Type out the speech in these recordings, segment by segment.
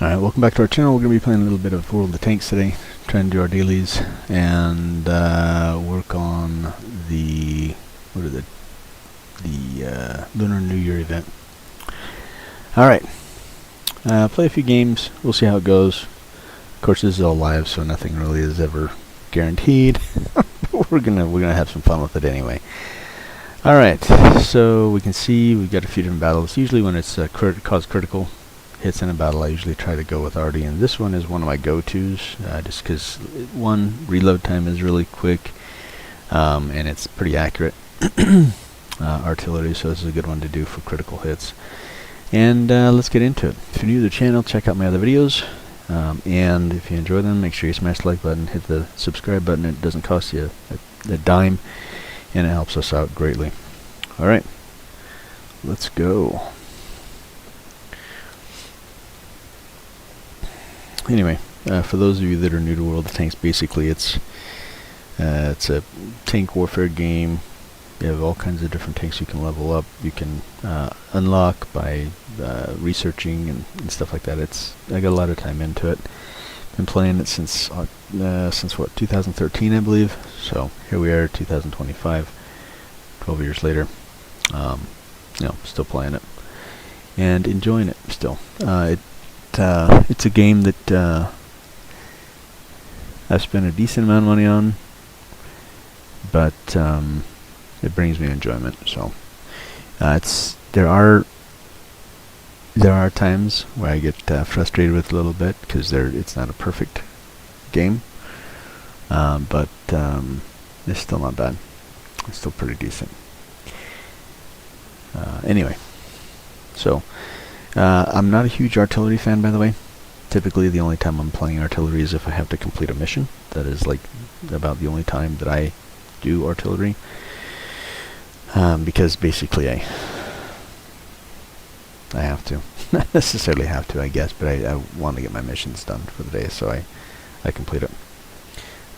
Alright, welcome back to our channel. We're going to be playing a little bit of World of Tanks today, trying to do our dailies and work on the Lunar New Year event. Alright, play a few games, we'll see how it goes. Of course this is all live, so nothing really is ever guaranteed. But we're gonna have some fun with it anyway. Alright, so we can see we've got a few different battles. Usually when it's cause critical hits in a battle, I usually try to go with Artie, and this one is one of my go-tos, just because one, reload time is really quick, and it's pretty accurate artillery, so this is a good one to do for critical hits. And let's get into it. If you're new to the channel, check out my other videos, and if you enjoy them, make sure you smash the like button, hit the subscribe button. It doesn't cost you a dime, and it helps us out greatly. Alright, let's go. Anyway, for those of you that are new to World of Tanks, basically it's a tank warfare game. You have all kinds of different tanks you can level up. You can unlock by researching and stuff like that. I got a lot of time into it. Been playing it since what, 2013, I believe. So here we are, 2025, 12 years later. Still playing it and enjoying it still. It's a game that I've spent a decent amount of money on, but it brings me enjoyment. So there are times where I get frustrated with it a little bit because it's not a perfect game, but it's still not bad. It's still pretty decent. Anyway, so. I'm not a huge artillery fan, by the way. Typically the only time I'm playing artillery is if I have to complete a mission. That is like about the only time that I do artillery. Because basically I have to. Not necessarily have to, I guess, but I want to get my missions done for the day, so I complete it.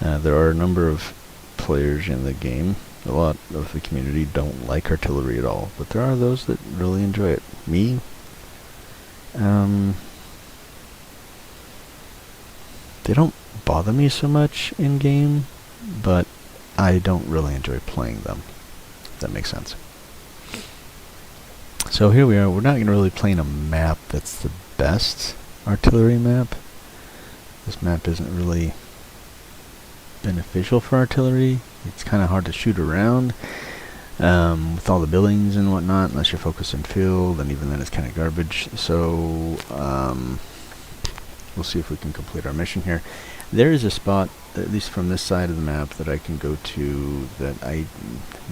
There are a number of players in the game. A lot of the community don't like artillery at all, but there are those that really enjoy it. Me, they don't bother me so much in game, but I don't really enjoy playing them, if that makes sense. So here we are. We're not really playing a map that's the best artillery map. This map isn't really beneficial for artillery. It's kind of hard to shoot around with all the buildings and whatnot, unless you're focused in field, and even then it's kind of garbage. So we'll see if we can complete our mission here. There is a spot, at least from this side of the map, that I can go to that I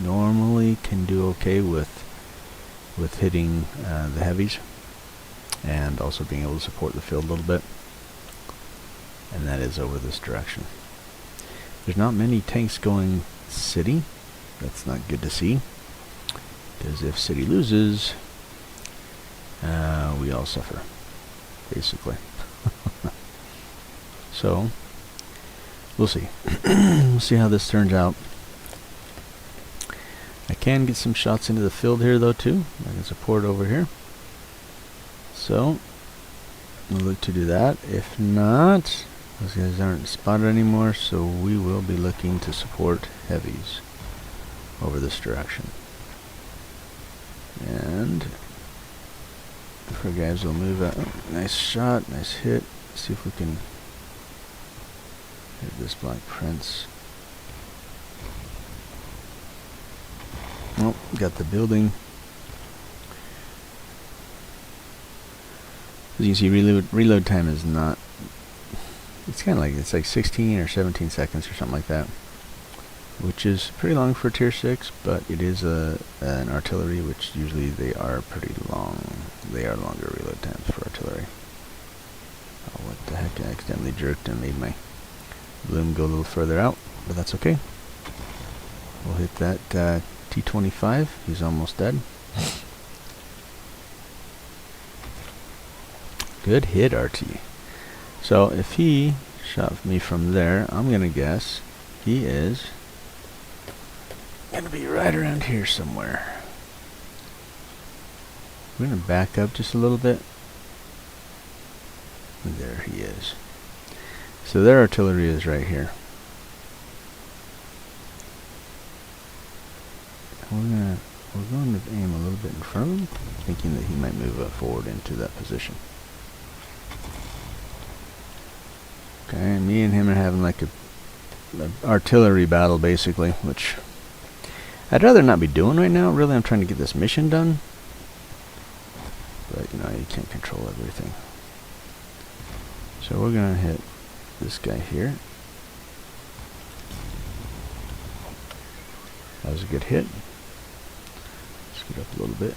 normally can do okay with hitting the heavies, and also being able to support the field a little bit, and that is over this direction. There's not many tanks going city. That's not good to see, because if city loses, we all suffer, basically. So we'll see. We'll see how this turns out. I can get some shots into the field here, though, too. I can support over here. So we'll look to do that. If not, those guys aren't spotted anymore, so we will be looking to support heavies over this direction. And if our guys will move out. Oh, nice shot, nice hit. Let's see if we can hit this Black Prince. Oh, got the building. As you can see, reload time is not, it's kind of like, it's like 16 or 17 seconds or something like that, which is pretty long for tier 6, but it is an artillery, which usually they are pretty long. They are longer reload times for artillery. Oh, what the heck, I accidentally jerked and made my bloom go a little further out, but that's okay. We'll hit that T-25. He's almost dead. Good hit, RT. So if he shot me from there, I'm going to guess he is going to be right around here somewhere. We're going to back up just a little bit. There he is. So their artillery is right here. We're going to aim a little bit in front of him, thinking that he might move forward into that position. Okay, me and him are having like a artillery battle basically, which I'd rather not be doing right now. Really, I'm trying to get this mission done. But, you know, you can't control everything. So we're going to hit this guy here. That was a good hit. Scoot up a little bit.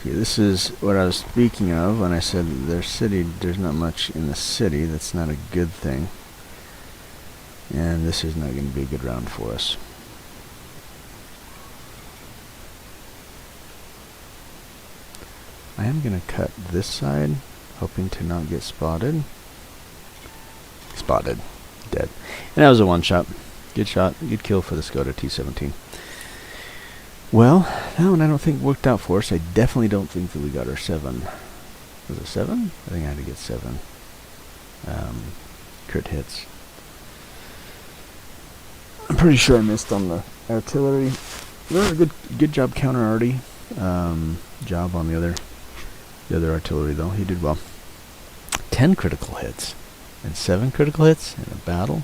Okay, this is what I was speaking of when I said their city, there's not much in the city. That's not a good thing. And this is not going to be a good round for us. I am going to cut this side, hoping to not get spotted. Spotted. Dead. And that was a one-shot. Good shot. Good kill for the Skoda T-17. Well, that one I don't think worked out for us. I definitely don't think that we got our 7. Was it 7? I think I had to get 7 crit hits. I'm pretty sure I missed on the artillery. Good job counter arty. Job on the other artillery though. He did well. 10 critical hits and 7 critical hits in a battle.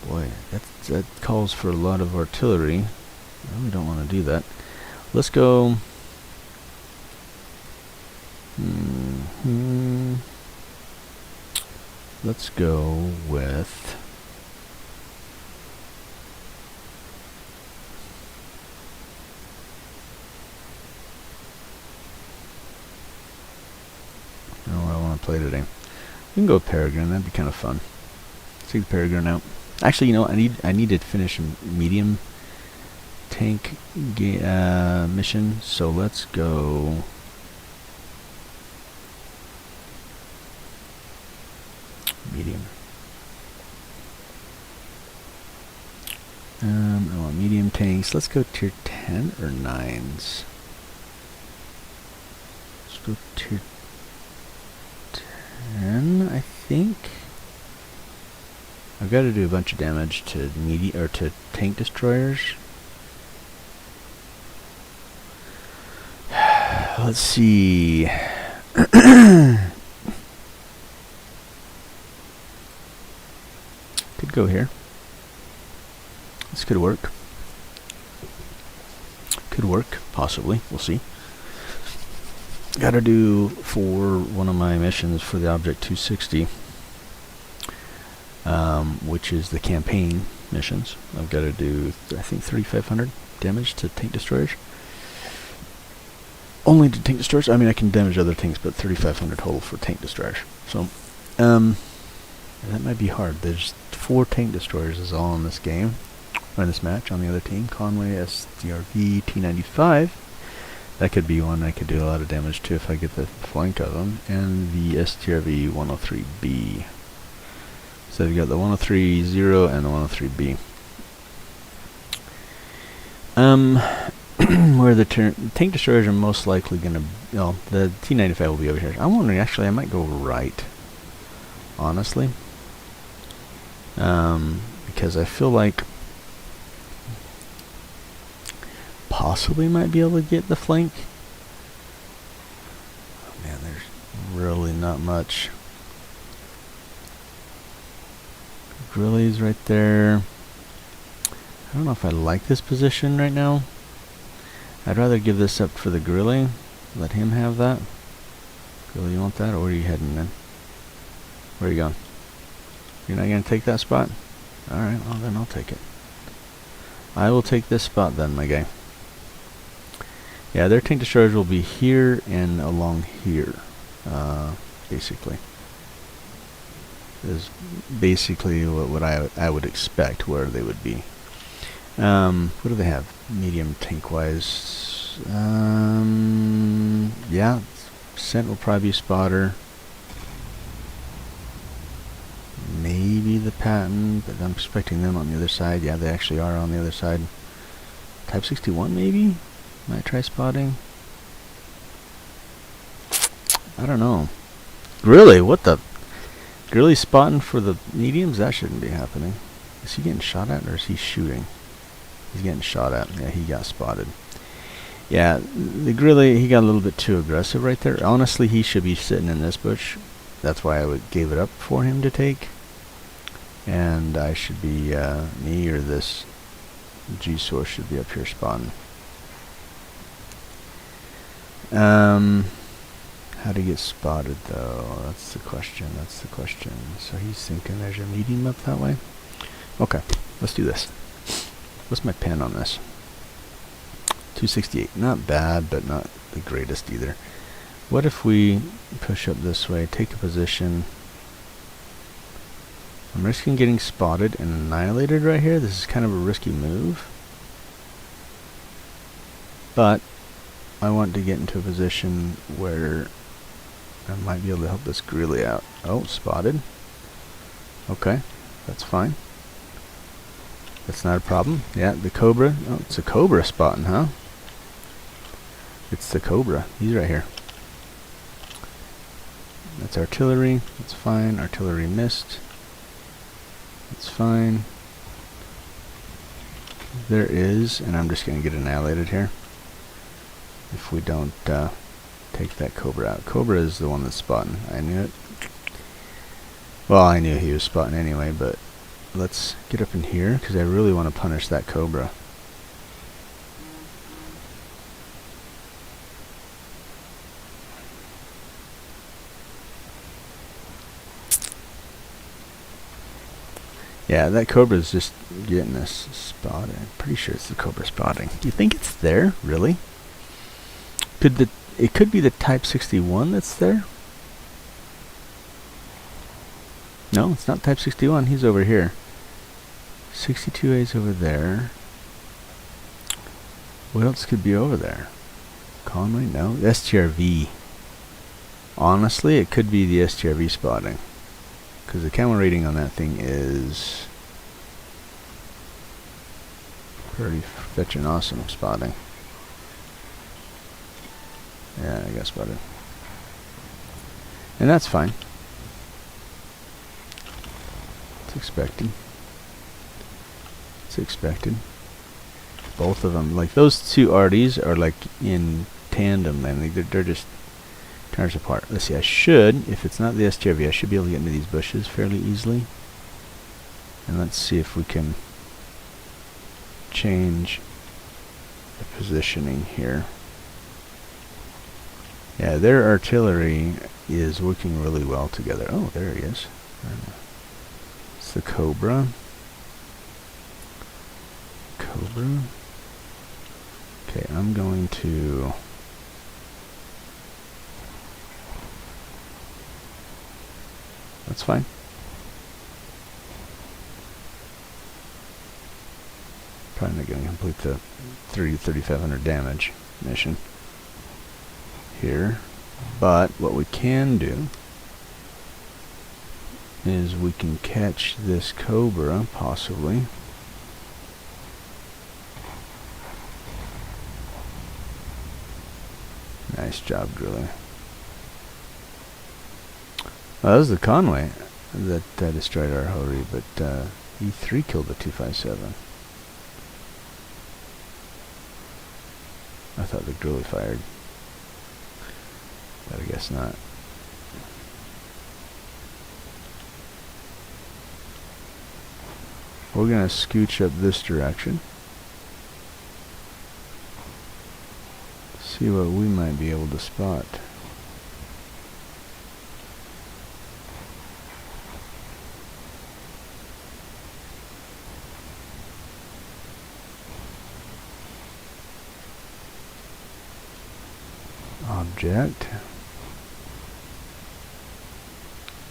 Boy, that calls for a lot of artillery. I really don't want to do that. Let's go. Let's go with. Oh, I want to play today. We can go with Peregrine. That'd be kind of fun. Let's take the Peregrine out. Actually, you know, I need to finish a medium tank mission. So let's go. Medium. I want medium tanks. Let's go tier 10 or 9s. Let's go tier 10, I think. I've got to do a bunch of damage to to tank destroyers. Let's see. Could go here. This could work. Could work, possibly. We'll see. Gotta do for one of my missions for the Object 260, which is the campaign missions. I've got to do, I think, 3,500 damage to tank destroyers. Only to tank destroyers? I mean, I can damage other tanks, but 3,500 total for tank destroyers. So, that might be hard. There's 4 tank destroyers is all in this game, or in this match on the other team. Conway, STRV, T95. That could be one I could do a lot of damage to if I get the flank of them. And the STRV 103B. So you've got the 103-0 and the 103B. Where the tank destroyers are most likely going to... Well, the T95 will be over here. I'm wondering, actually, I might go right. Honestly. Because I feel like... possibly might be able to get the flank. Oh man, there's really not much. Grilly's right there. I don't know if I like this position right now. I'd rather give this up for the Grilly. Let him have that. Grilly, you want that, or where are you heading then? Where are you going? You're not going to take that spot? Alright, well then I'll take it. I will take this spot then, my guy. Yeah, their tank destroyers will be here and along here, basically. Is basically what I would expect where they would be. What do they have? Medium tank wise. Yeah, Cent will probably be spotter. Maybe the Patton, but I'm expecting them on the other side. Yeah, they actually are on the other side. Type 61 maybe? Might try spotting. I don't know. Really? What the? Grilly spotting for the mediums? That shouldn't be happening. Is he getting shot at or is he shooting? He's getting shot at. Yeah, he got spotted. Yeah, the Grilly, he got a little bit too aggressive right there. Honestly, he should be sitting in this bush. That's why I gave it up for him to take. And I should be, me or this G-Source should be up here spawning. How to get spotted though? That's the question. That's the question. So he's thinking there's a medium up that way. Okay, let's do this. What's my pen on this? 268. Not bad, but not the greatest either. What if we push up this way, take a position? I'm risking getting spotted and annihilated right here. This is kind of a risky move. But I want to get into a position where I might be able to help this Grilly out. Oh, spotted. Okay, that's fine. That's not a problem. Yeah, the Cobra. Oh, it's a Cobra spotting, huh? It's the Cobra. He's right here. That's artillery. That's fine. Artillery missed. That's fine. There is, and I'm just going to get annihilated here if we don't take that Cobra out. Cobra is the one that's spotting. I knew it. Well, I knew he was spotting anyway, but let's get up in here because I really want to punish that Cobra. Yeah, that Cobra is just getting us spotted. I'm pretty sure it's the Cobra spotting. Do you think it's there? Really? It could be the Type 61 that's there? No, it's not Type 61. He's over here. 62A's over there. What else could be over there? Conway? No. STRV. Honestly, it could be the STRV spotting. Because the camera rating on that thing is pretty fetching awesome spotting. Yeah, I got spotted. And that's fine. It's expected. It's expected. Both of them. Like, those two arties are like in tandem, and they're just turns apart. Let's see, I should, if it's not the STRV, I should be able to get into these bushes fairly easily. And let's see if we can change the positioning here. Yeah, their artillery is working really well together. Oh, there he is. It's the Cobra. Cobra. Okay, I'm going to... That's fine. Probably not going to complete the 3,500 damage mission here. But what we can do is we can catch this Cobra, possibly. Nice job, Grilly. Well, that was the Conway that destroyed our artillery, but E3 killed the 257. I thought the Grilly fired, but I guess not. We're going to scooch up this direction. See what we might be able to spot. Object.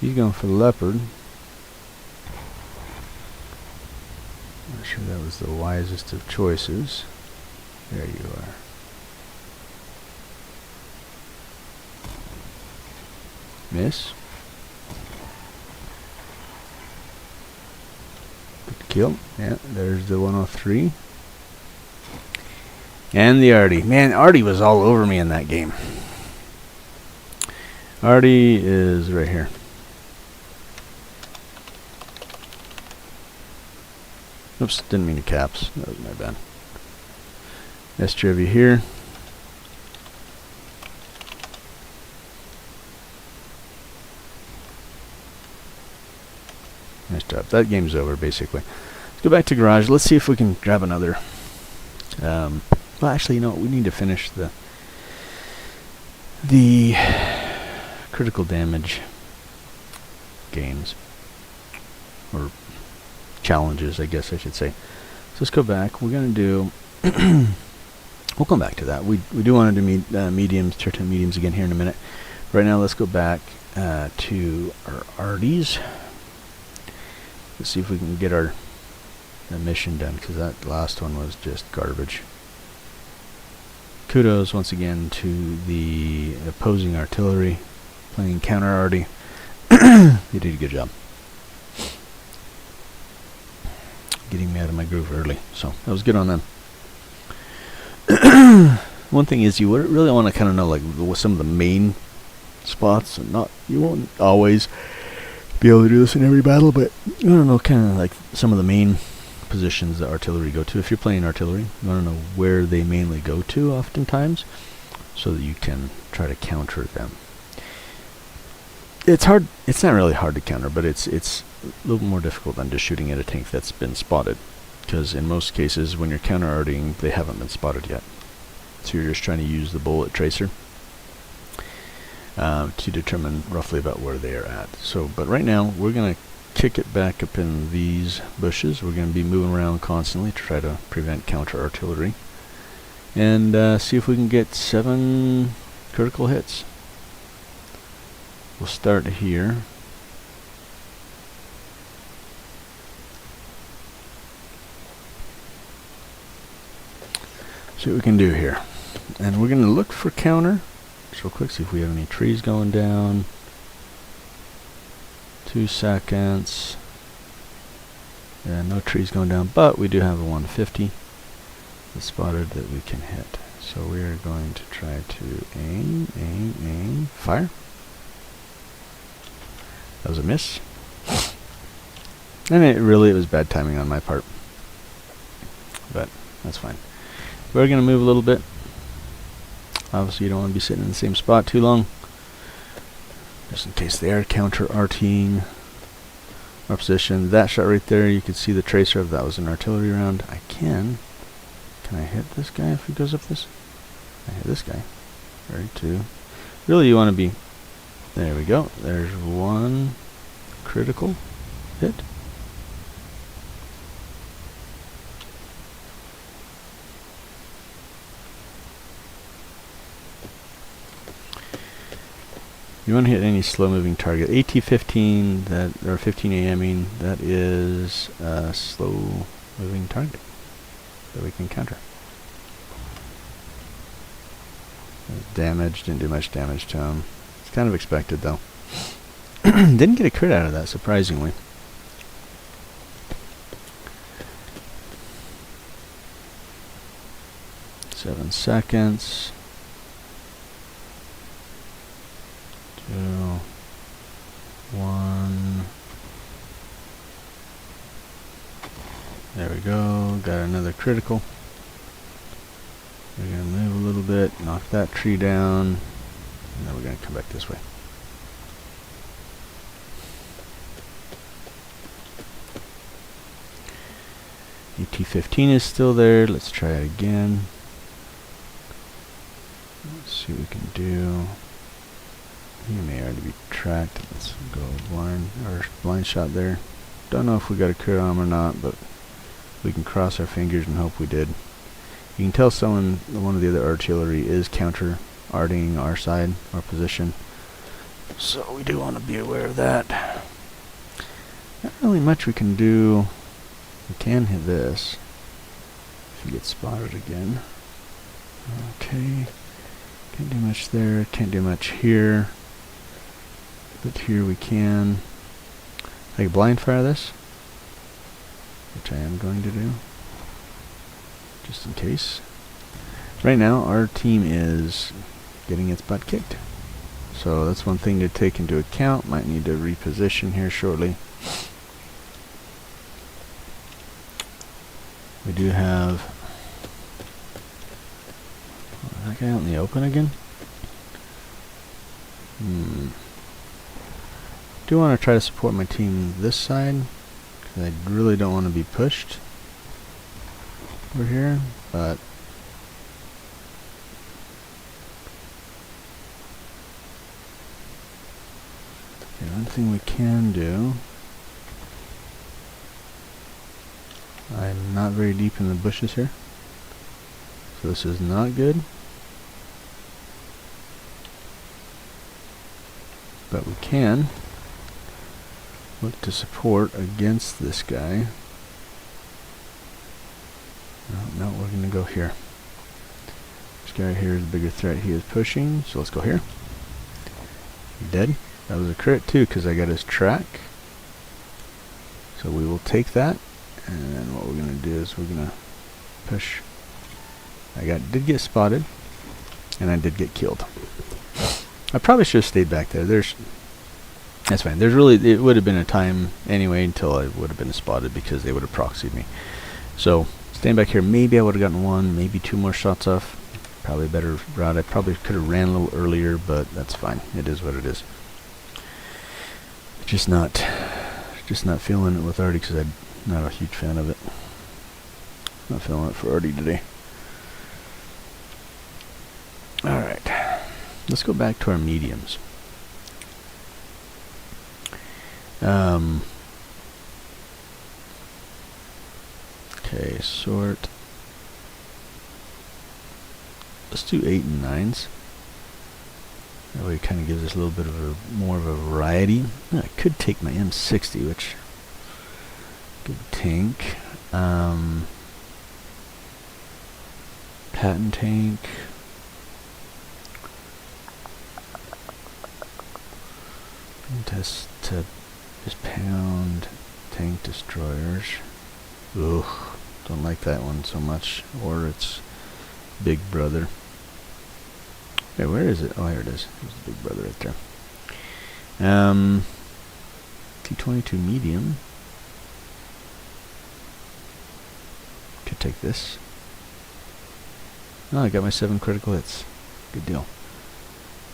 He's going for the Leopard. Not sure that was the wisest of choices. There you are. Miss. Good kill. Yeah, there's the 103. And the Artie. Man, Artie was all over me in that game. Artie is right here. Oops, didn't mean to caps. That was my bad. SJV here. Nice job. That game's over, basically. Let's go back to garage. Let's see if we can grab another. Well, actually, you know what? We need to finish the critical damage games. Or challenges, I guess I should say. So let's go back. We're going to do... we'll come back to that. We do want to do mediums, tier 10 mediums again here in a minute. Right now, let's go back to our Arties. Let's see if we can get our mission done, because that last one was just garbage. Kudos once again to the opposing artillery playing counter Artie. They did a good job getting me out of my groove early, so that was good on them. One thing is, you would really want to kind of know like some of the main spots, and you won't always be able to do this in every battle, but you want to know kind of like some of the main positions that artillery go to. If you're playing artillery, you want to know where they mainly go to oftentimes, so that you can try to counter them. It's hard. It's not really hard to counter, but it's a little more difficult than just shooting at a tank that's been spotted, because in most cases when you're counter arting, they haven't been spotted yet. So you're just trying to use the bullet tracer to determine roughly about where they are at. So, but right now we're going to kick it back up in these bushes. We're going to be moving around constantly to try to prevent counter artillery, and see if we can get 7 critical hits. We'll start here. See what we can do here. And we're going to look for counter. Just real quick, see if we have any trees going down. 2 seconds. Yeah, no trees going down, but we do have a 150 that's spotted that we can hit. So we are going to try to aim, fire. That was a miss. And it was bad timing on my part. But that's fine. We're going to move a little bit. Obviously you don't want to be sitting in the same spot too long, just in case they are counter arting our position. That shot right there, you could see the tracer of that was an artillery round. Can I hit this guy if he goes up this? I hit this guy. 32. Really, you want to be... There we go. There's 1 critical hit. You want to hit any slow-moving target. AT-15, or 15 AMing, that is a slow-moving target that we can counter. Damage, didn't do much damage to him. It's kind of expected, though. Didn't get a crit out of that, surprisingly. Seven seconds. 2, 1. There we go. Got another critical. We're going to move a little bit, knock that tree down, and then we're going to come back this way. AT-15 is still there. Let's try it again. Let's see what we can do. He may already be tracked. Let's go blind shot there. Don't know if we got a crit on him or not, but we can cross our fingers and hope we did. You can tell one of the other artillery is counter arting our side, our position. So we do want to be aware of that. Not really much we can do. We can hit this if you get spotted again. Okay. Can't do much there. Can't do much here. But here we can. I can blind fire this, which I am going to do, just in case. Right now, our team is getting its butt kicked. So that's one thing to take into account. Might need to reposition here shortly. We do have that guy out in the open again. Do want to try to support my team this side, because I really don't want to be pushed over here, but okay, one thing we can do, I'm not very deep in the bushes here, so this is not good. But we can look to support against this guy. No, we're going to go here. This guy here is a bigger threat. He is pushing, so let's go here. Dead. That was a crit too, because I got his track. So we will take that, and then what we're going to do is we're going to push. Did get spotted, and I did get killed. I probably should have stayed back there. That's fine. It would have been a time anyway until I would have been spotted, because they would have proxied me. So staying back here, maybe I would have gotten one, maybe two more shots off. Probably a better route. I probably could have ran a little earlier, but that's fine. It is what it is. Just not feeling it with Artie, because I'm not a huge fan of it. Not feeling it for Artie today. All right. Let's go back to our mediums. Okay, sort. Let's do 8 and 9s. That way it kind of gives us a little bit of more of a variety. I could take my M60, which good tank. Patent tank. Test to just pound tank destroyers. Ugh, don't like that one so much. Or it's Big Brother. Okay, where is it? Oh, here it is. There's the Big Brother right there. T-22 medium. Could take this. Oh, I got my 7 critical hits. Good deal.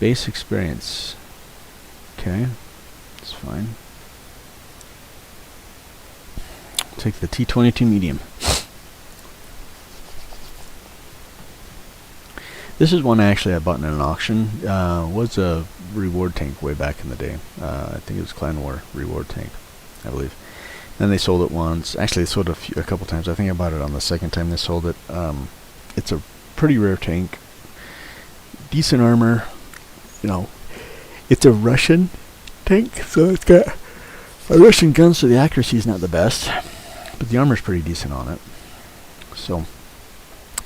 Base experience. Okay. It's fine. Take the T-22 medium. This is one actually I bought in an auction. Was a reward tank way back in the day. I think it was Clan War reward tank, I believe. Then they sold it once. Actually, they sold it a couple times. I think I bought it on the second time they sold it. It's a pretty rare tank. Decent armor. You know, it's a Russian tank, so it's got a Russian gun, so the accuracy is not the best, but the armor is pretty decent on it. So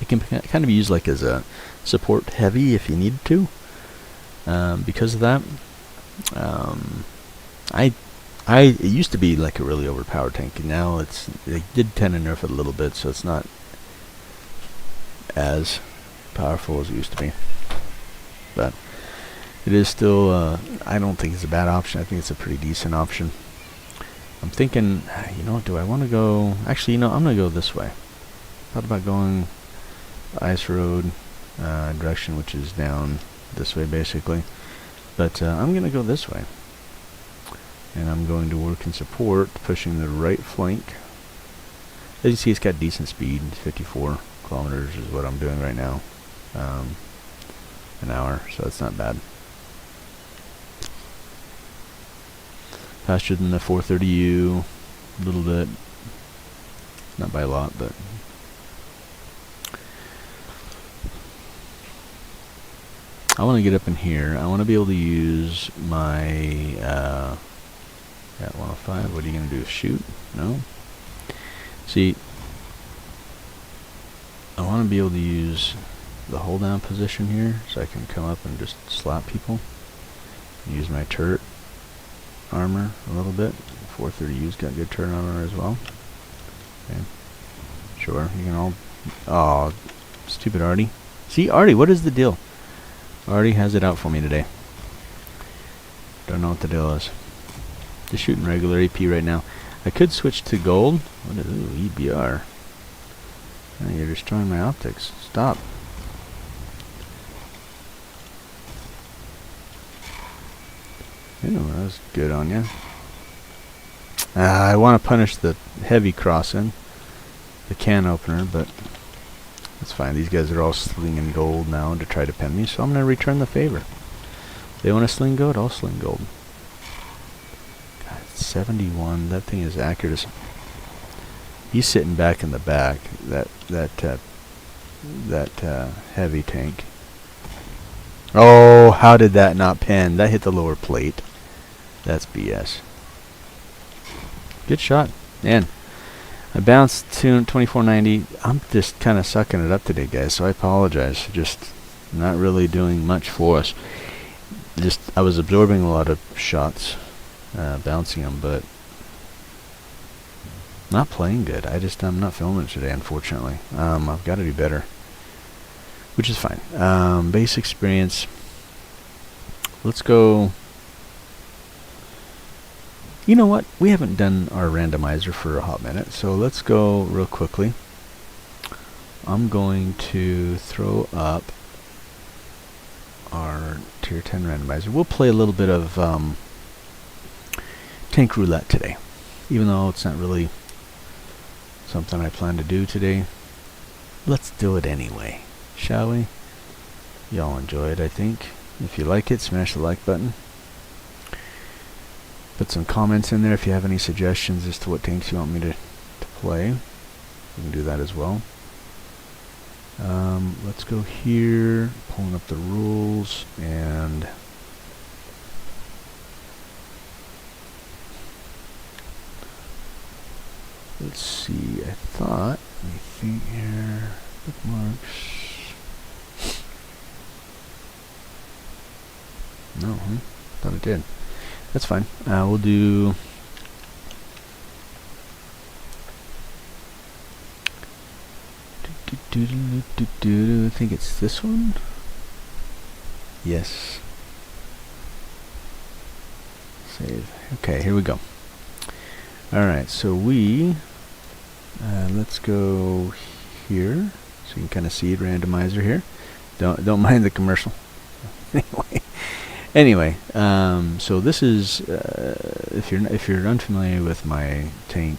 it can kind of be used like as a support heavy if you need to. Because of that, it used to be like a really overpowered tank, and now they did tend to nerf it a little bit, so it's not as powerful as it used to be. But it is still, I don't think it's a bad option. I think it's a pretty decent option. I'm thinking, you know, do I want to go... Actually, you know, I'm going to go this way. Thought about going ice road direction, which is down this way, basically. But I'm going to go this way. And I'm going to work in support, pushing the right flank. As you see, it's got decent speed. 54 kilometers is what I'm doing right now. An hour, so it's not bad. Faster than the 430U, a little bit. Not by a lot, but... I want to get up in here. I want to be able to use my... at 105, what are you going to do? Shoot? No? See, I want to be able to use the hold down position here, so I can come up and just slap people. Use my turret armor a little bit. 430U's got good turret armor as well. Okay. Sure, you can all... Oh, stupid Artie. See, Artie, what is the deal? Artie has it out for me today. Don't know what the deal is. Just shooting regular AP right now. I could switch to gold. What is EBR? Oh, you're destroying my optics. Stop. Ew, that was good on you. I want to punish the heavy crossing, the can opener, but that's fine. These guys are all slinging gold now to try to pen me, so I'm going to return the favor. If they want to sling gold, I'll sling gold. God, 71. That thing is accurate as... He's sitting back in the back. That heavy tank. Oh, how did that not pen? That hit the lower plate. That's BS. Good shot. Man, I bounced to 2490. I'm just kind of sucking it up today, guys, so I apologize. Just not really doing much for us. Just, I was absorbing a lot of shots, bouncing them, but not playing good. I'm not filming it today, unfortunately. I've got to do better, which is fine. Base experience. Let's go. You know what? We haven't done our randomizer for a hot minute, so let's go real quickly. I'm going to throw up our tier 10 randomizer. We'll play a little bit of tank roulette today, even though it's not really something I plan to do today. Let's do it anyway, shall we? Y'all enjoy it, I think. If you like it, smash the like button. Put some comments in there if you have any suggestions as to what tanks you want me to play. You can do that as well. Let's go here, pulling up the rules, and let's see, I thought, let me think here, bookmarks. No, thought it did. That's fine. We'll do I think it's this one. Yes. Save. Okay, here we go. Alright, so let's go here. So you can kind of see it, randomizer here. Don't mind the commercial. Anyway, so this is if you're unfamiliar with my tank,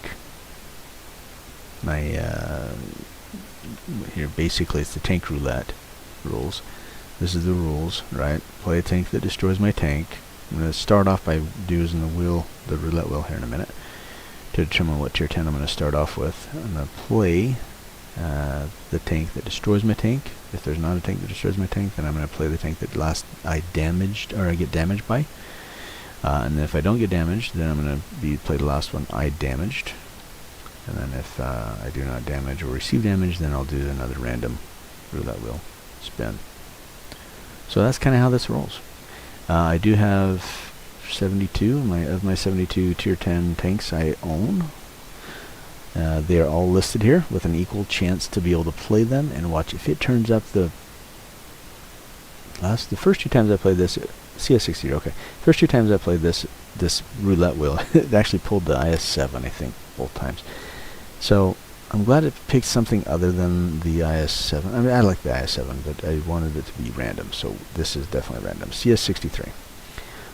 here basically it's the tank roulette rules. This is the rules, right? Play a tank that destroys my tank. I'm going to start off by using the roulette wheel here in a minute to determine what tier 10 I'm going to start off with. I'm going to play the tank that destroys my tank. If there's not a tank that destroys my tank, then I'm going to play the tank that I get damaged by. And then if I don't get damaged, then I'm going to play the last one I damaged. And then if I do not damage or receive damage, then I'll do another random roulette wheel spin. So that's kind of how this rolls. I do have 72 of my 72 tier 10 tanks I own. They are all listed here with an equal chance to be able to play them, and watch if it turns up the first two times I played this CS60. Okay, first two times I played this roulette wheel, it actually pulled the IS7, I think, both times. So I'm glad it picked something other than the IS7. I mean, I like the IS7, but I wanted it to be random, so this is definitely random. CS63.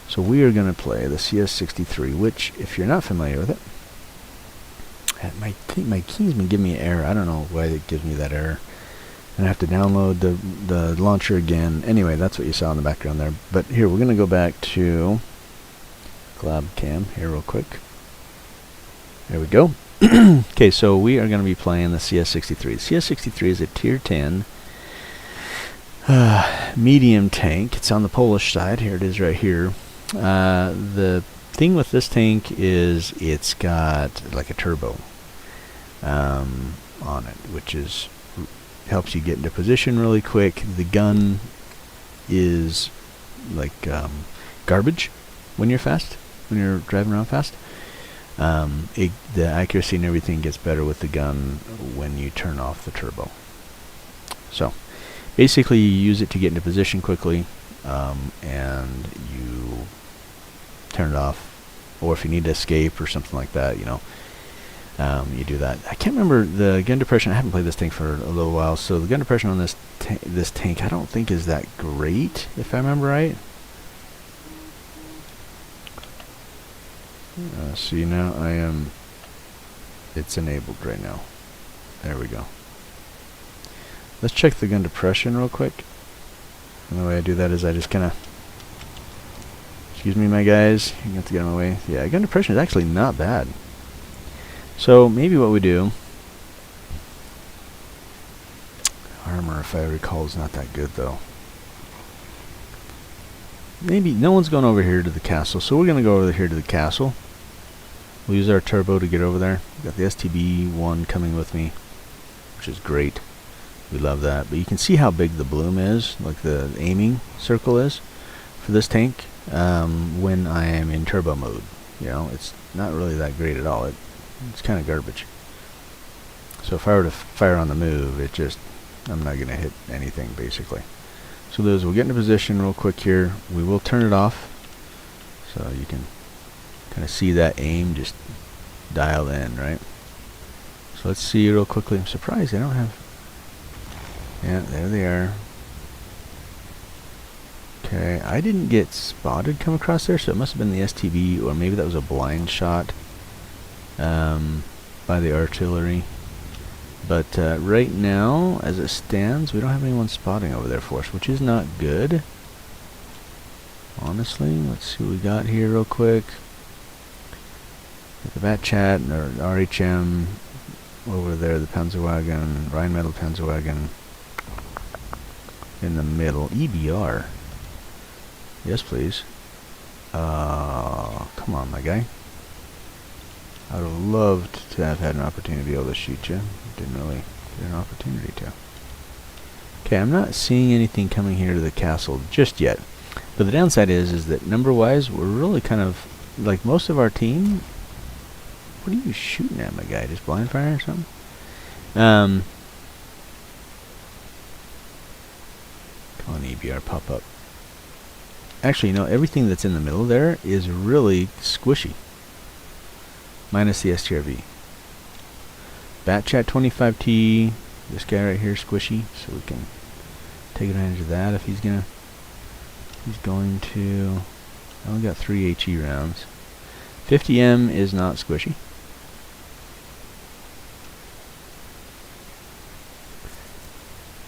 So we are going to play the CS63, which, if you're not familiar with it, my key's been giving me an error. I don't know why it gives me that error. And I have to download the launcher again. Anyway, that's what you saw in the background there. But here, we're going to go back to GlabCam here real quick. There we go. Okay, so we are going to be playing the CS63. The CS63 is a tier 10 medium tank. It's on the Polish side. Here it is right here. The thing with this tank is it's got like a turbo on it, which helps you get into position really quick. The gun is like garbage when you're driving around fast. The accuracy and everything gets better with the gun when you turn off the turbo. So basically you use it to get into position quickly, and you turn it off. Or if you need to escape or something like that, you know, you do that. I can't remember the gun depression. I haven't played this tank for a little while, so the gun depression on this tank I don't think is that great, if I remember right. See, now it's enabled right now. There we go. Let's check the gun depression real quick. And the way I do that is I just kind of, excuse me my guys, you have to get out of my way. Yeah, gun depression is actually not bad. So maybe what we do, armor if I recall is not that good though. Maybe no one's going over here to the castle, so we're going to go over here to the castle. We'll use our turbo to get over there. We've got the STB-1 coming with me, which is great. We love that. But you can see how big the bloom is, like the aiming circle is for this tank when I am in turbo mode. You know, it's not really that great at all. It's kind of garbage. So if I were to fire on the move, I'm not going to hit anything basically. So we'll get into position real quick here. We will turn it off so you can kind of see that aim just dialed in, right? So let's see real quickly. I'm surprised I don't have... Yeah, there they are. Okay, I didn't get spotted come across there, so it must have been the STB, or maybe that was a blind shot by the artillery. But right now, as it stands, we don't have anyone spotting over there for us, which is not good. Honestly, let's see what we got here real quick. Got the Batchat or RHM over there, the Panzerwagen, Rheinmetall Panzerwagen in the middle. EBR. Yes, please. Come on, my guy. I would have loved to have had an opportunity to be able to shoot you. Didn't really get an opportunity to. Okay, I'm not seeing anything coming here to the castle just yet. But the downside is that number-wise, we're really kind of, like most of our team. What are you shooting at, my guy? Just blind fire or something? Come on, EBR, pop up. Actually, you know, everything that's in the middle there is really squishy. Minus the STRV. Batchat 25T. This guy right here, squishy, so we can take advantage of that if he's going to. I only got 3 HE rounds. 50M is not squishy.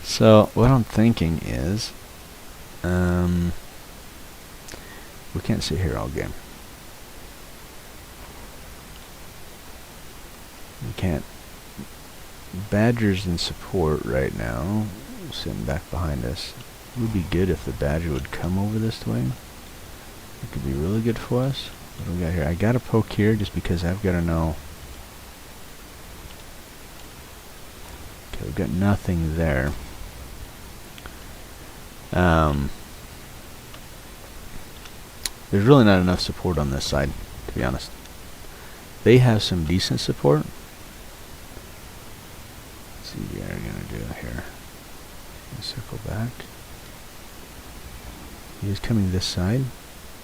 So what I'm thinking is, we can't sit here all game. We can't. Badger's in support right now, sitting back behind us. It would be good if the Badger would come over this way. It could be really good for us. What do we got here? I got to poke here just because I've got to know. Okay, we've got nothing there. There's really not enough support on this side, to be honest. They have some decent support. Let's see what we're going to do here. Circle back. He's coming this side.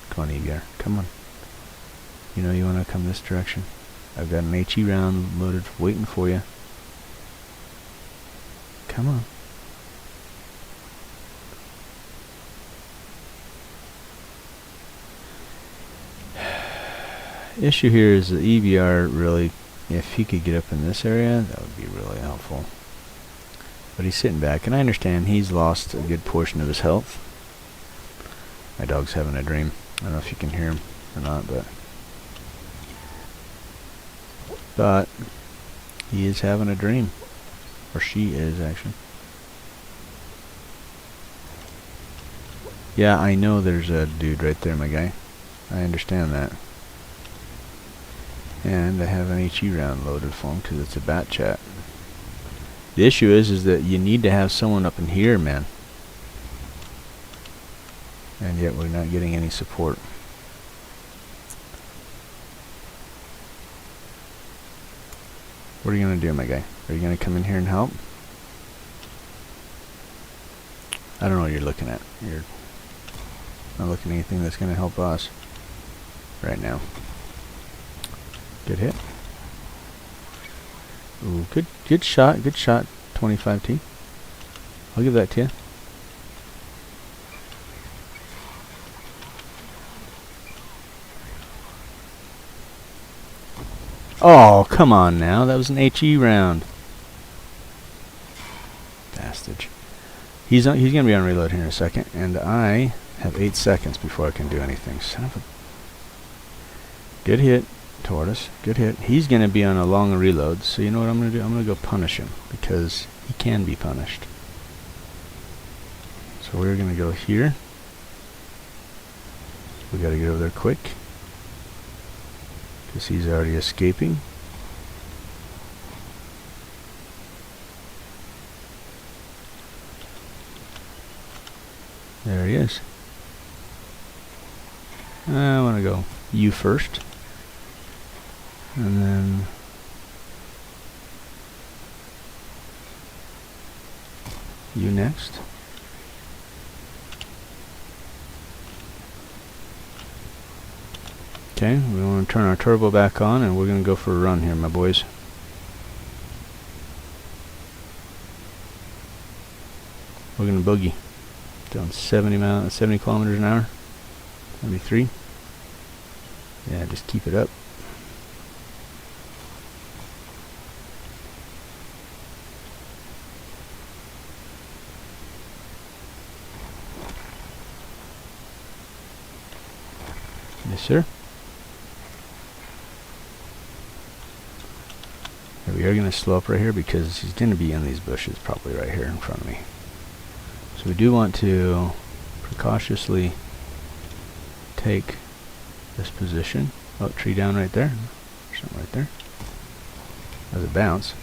Come on, EBR. Come on. You know you want to come this direction. I've got an HE round loaded, waiting for you. Come on. Issue here is the EBR really, if he could get up in this area, that would be really helpful. But he's sitting back, and I understand he's lost a good portion of his health. My dog's having a dream. I don't know if you can hear him or not, but he is having a dream. Or she is, actually. Yeah, I know there's a dude right there, my guy. I understand that. And I have an HE round loaded for him because it's a Batchat. The issue is that you need to have someone up in here, man. And yet we're not getting any support. What are you going to do, my guy? Are you going to come in here and help? I don't know what you're looking at. You're not looking at anything that's going to help us. right now. Good hit. Ooh, good shot, 25T. I'll give that to you. Oh, come on now. That was an HE round. Bastard. He's going to be on reload here in a second, and I have 8 seconds before I can do anything. Son of a... Good hit, Tortoise. Good hit. He's going to be on a long reload, so you know what I'm going to do? I'm going to go punish him, because he can be punished. So we're going to go here. We got to get over there quick, because he's already escaping. There he is. I want to go you first. And then you next. Okay, we want to turn our turbo back on and we're going to go for a run here, my boys. We're going to boogie. Down 70 kilometers an hour. 73. Yeah, just keep it up. Yes, sir. And we are going to slow up right here because he's going to be in these bushes probably right here in front of me. So we do want to precautiously take this position. Oh, tree down right there. Something right there. As a bounce.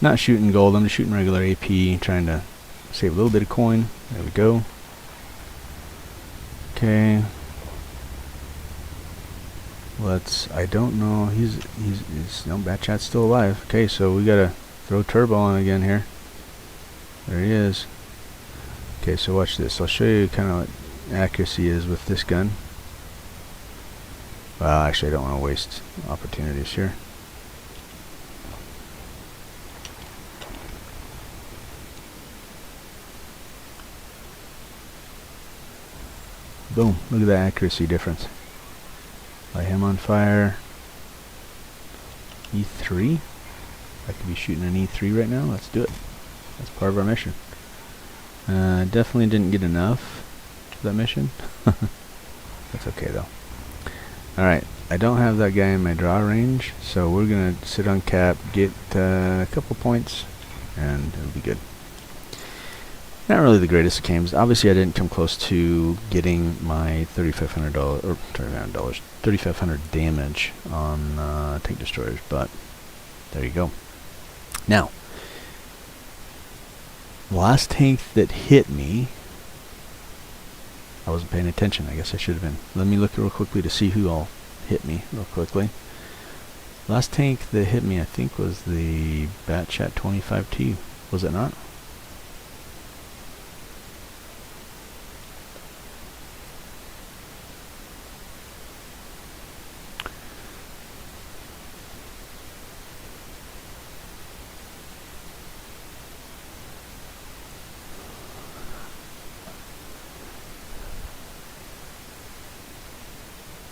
Not shooting gold, I'm just shooting regular AP, trying to save a little bit of coin. There we go. Okay. I don't know, he's no, Batchat's still alive. Okay, so we gotta throw turbo on again here. There he is. Okay, so watch this. I'll show you kind of what accuracy is with this gun. Well, actually, I don't want to waste opportunities here. Boom. Look at the accuracy difference. Light him on fire. E3? I could be shooting an E3 right now. Let's do it. That's part of our mission. Definitely didn't get enough for that mission. That's okay though. Alright, I don't have that guy in my draw range, so we're going to sit on cap, get a couple points, and it'll be good. Not really the greatest of games. Obviously I didn't come close to getting my $3,500 or $3,500 damage on tank destroyers, but there you go. Now, the last tank that hit me, I wasn't paying attention. I guess I should have been. Let me look real quickly to see who all hit me real quickly. Last tank that hit me, I think, was the Batchat 25T. Was it not?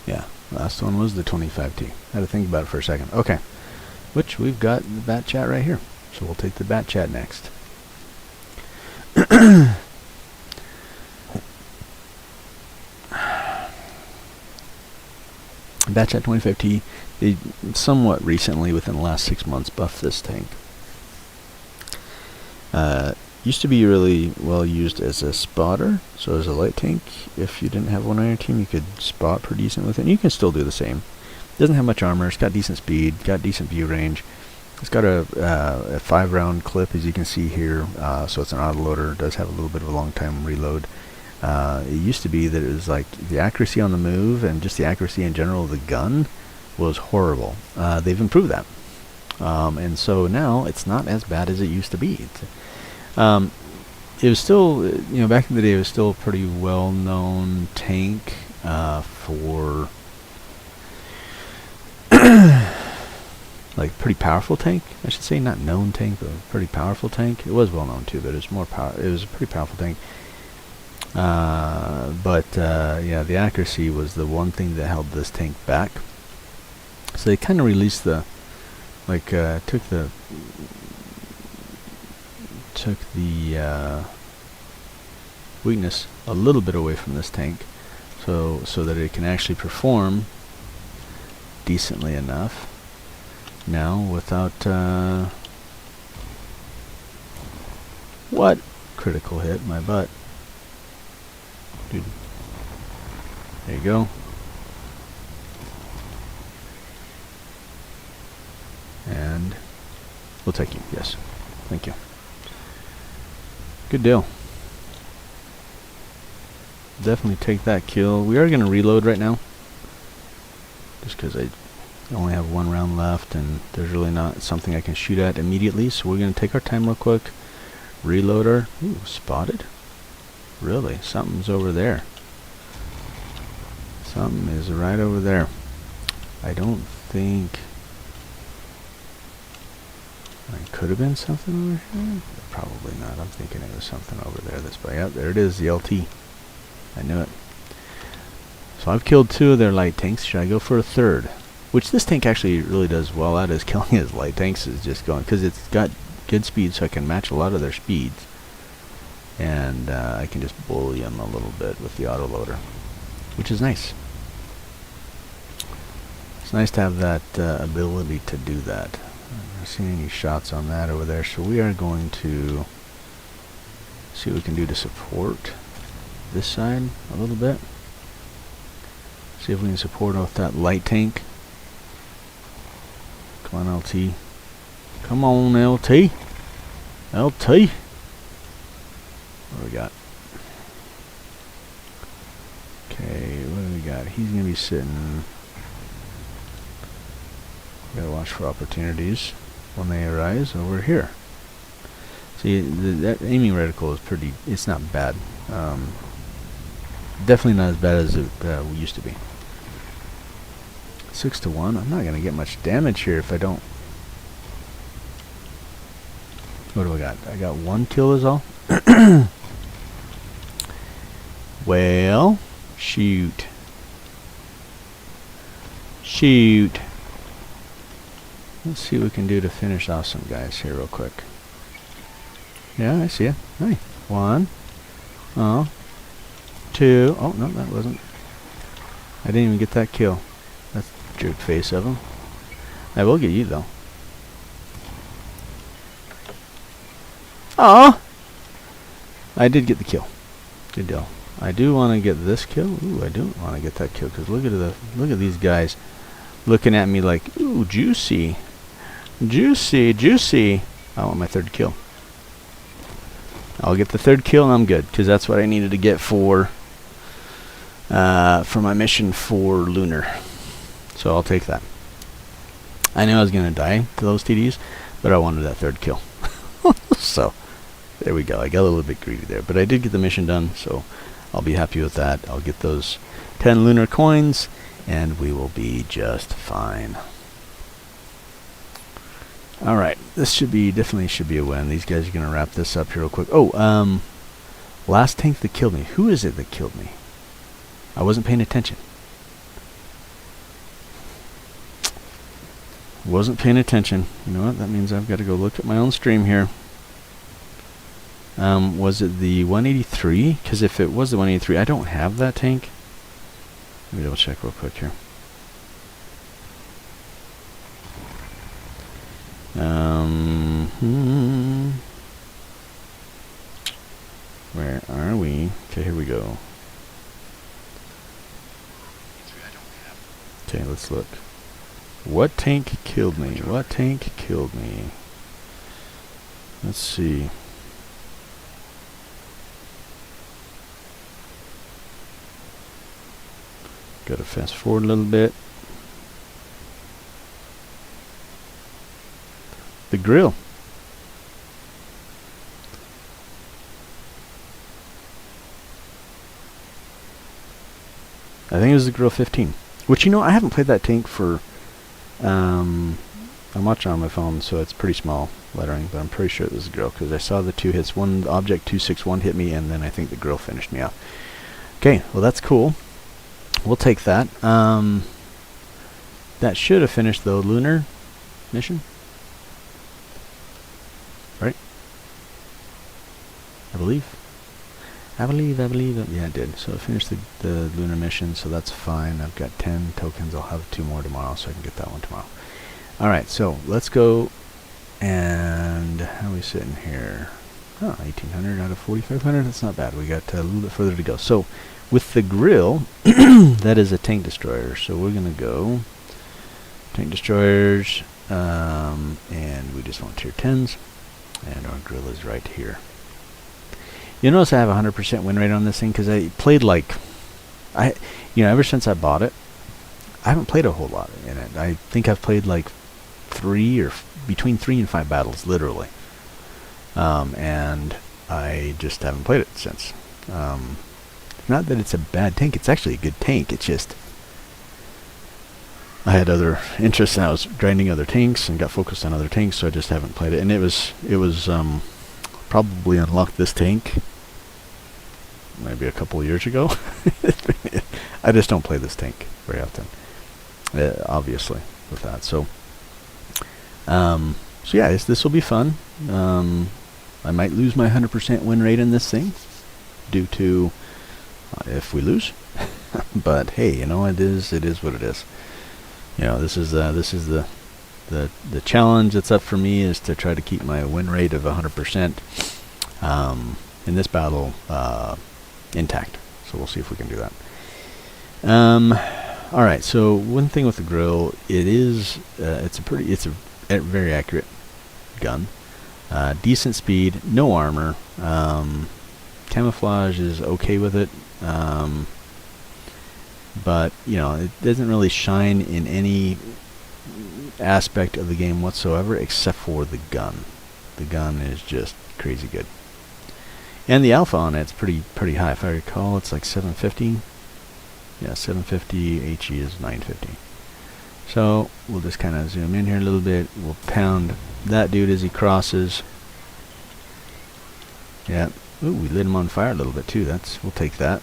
Yeah, last one was the 25T. I had to think about it for a second. Okay, which we've got the Batchat right here. So we'll take the Batchat next. Batchat 25T, they somewhat recently, within the last 6 months, buffed this tank. Used to be really well used as a spotter, so as a light tank. If you didn't have one on your team, you could spot pretty decent with it. And you can still do the same. Doesn't have much armor. It's got decent speed, got decent view range. It's got a 5-round clip, as you can see here, so it's an autoloader. It does have a little bit of a long time reload. It used to be that it was like the accuracy on the move and just the accuracy in general of the gun was horrible. They've improved that. And so now it's not as bad as it used to be. It was still, back in the day, it was still a pretty well-known tank. for like pretty powerful tank, I should say, not known tank, but a pretty powerful tank. It was well known too, but it was more power. It was a pretty powerful tank. Yeah, the accuracy was the one thing that held this tank back. So they kind of released the, like, took the weakness a little bit away from this tank, so that it can actually perform decently enough now without what critical hit my butt, dude. There you go. And we'll take you. Yes, thank you. Good deal. Definitely take that kill. We are going to reload right now, just because I only have one round left and there's really not something I can shoot at immediately. So we're going to take our time real quick, reload her. Ooh, spotted. Really, something's over there. Something is right over there. I don't think it could have been something over here. Probably not. I'm thinking it was something over there. This way. Yep, there it is, the LT. I knew it. So I've killed 2 of their light tanks. Should I go for a third? Which this tank actually really does well at, is killing his light tanks, is just going, because it's got good speed, so I can match a lot of their speeds. And I can just bully them a little bit with the autoloader, which is nice. It's nice to have that ability to do that. I'm not seeing any shots on that over there, so we are going to see what we can do to support this side a little bit. See if we can support off that light tank. Come on, LT. Come on, LT. LT. What do we got? Okay, what do we got? He's going to be sitting. Gotta watch for opportunities when they arise over here. See, that aiming reticle is pretty, it's not bad. Definitely not as bad as it used to be. 6 to 1. I'm not going to get much damage here if I don't. What do I got? I got 1 kill is all. Well, shoot. Shoot. Let's see what we can do to finish off some guys here real quick. Yeah, I see it. Hey, 1. Oh. 2. Oh, no, that wasn't. I didn't even get that kill. That's the jerk face of him. I will get you, though. Oh! I did get the kill. Good deal. I do want to get this kill. Ooh, I do want to get that kill, because look at these guys looking at me like, ooh, juicy. Juicy, juicy. I want my 3rd kill. I'll get the 3rd kill and I'm good, because that's what I needed to get for my mission for Lunar. So I'll take that. I knew I was going to die to those TDs, but I wanted that 3rd kill. So there we go. I got a little bit greedy there, but I did get the mission done, so I'll be happy with that. I'll get those 10 Lunar coins and we will be just fine. Alright, this definitely should be a win. These guys are going to wrap this up here real quick. Oh, last tank that killed me. Who is it that killed me? I wasn't paying attention. Wasn't paying attention. You know what? That means I've got to go look at my own stream here. Was it the 183? Because if it was the 183, I don't have that tank. Let me double check real quick here. Where are we? Okay, here we go. Okay, let's look. What tank killed me? What tank killed me? Let's see. Gotta fast forward a little bit. The grill. I think it was the Grill 15. Which, you know, I haven't played that tank for... I'm watching on my phone, so it's pretty small lettering, but I'm pretty sure it was the Grill, because I saw the 2 hits. One Object 261 hit me, and then I think the Grill finished me off. Okay, well that's cool. We'll take that. That should have finished the lunar mission. Right? I believe. Yeah, it did. So it finished the lunar mission, so that's fine. I've got 10 tokens. I'll have 2 more tomorrow, so I can get that one tomorrow. Alright, so let's go. And how are we sitting here? Oh, 1800 out of 4500. That's not bad. We got a little bit further to go. So with the Grill, that is a tank destroyer. So we're going to go tank destroyers, and we just want tier 10s. And our Grill is right here. You notice I have a 100% win rate on this thing because I played like, ever since I bought it, I haven't played a whole lot in it. I think I've played like between 3 and 5 battles, literally. And I just haven't played it since. Not that it's a bad tank, it's actually a good tank. It's just I had other interests and I was grinding other tanks and got focused on other tanks, so I just haven't played it. And it was probably unlocked this tank maybe a couple of years ago. I just don't play this tank very often, obviously, with that. So yeah, this will be fun. I might lose my 100% win rate in this thing due to if we lose. But hey, you know, it is what it is. You know, this is the challenge that's up for me, is to try to keep my win rate of 100% in this battle intact. So we'll see if we can do that. All right. So one thing with the Grill, it's a very accurate gun. Decent speed, no armor. Camouflage is okay with it. But you know, it doesn't really shine in any aspect of the game whatsoever except for the gun. The gun is just crazy good. And the alpha on it's pretty high. If I recall, it's like 750. Yeah, 750. HE is 950. So we'll just kind of zoom in here a little bit. We'll pound that dude as he crosses. Yeah. Ooh, we lit him on fire a little bit too. We'll take that.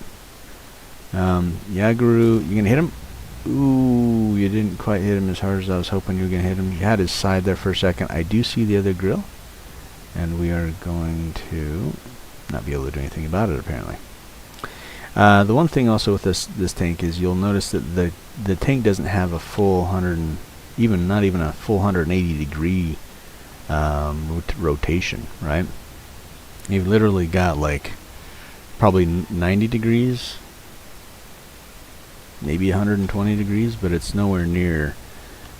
Yaguru, you gonna hit him? Ooh, you didn't quite hit him as hard as I was hoping you were gonna hit him. You had his side there for a second. I do see the other Grill, and we are going to not be able to do anything about it apparently. The one thing also with this tank is you'll notice that the tank doesn't have a full not even a full 180 degree rotation, right? You've literally got like probably 90 degrees, maybe 120 degrees, but it's nowhere near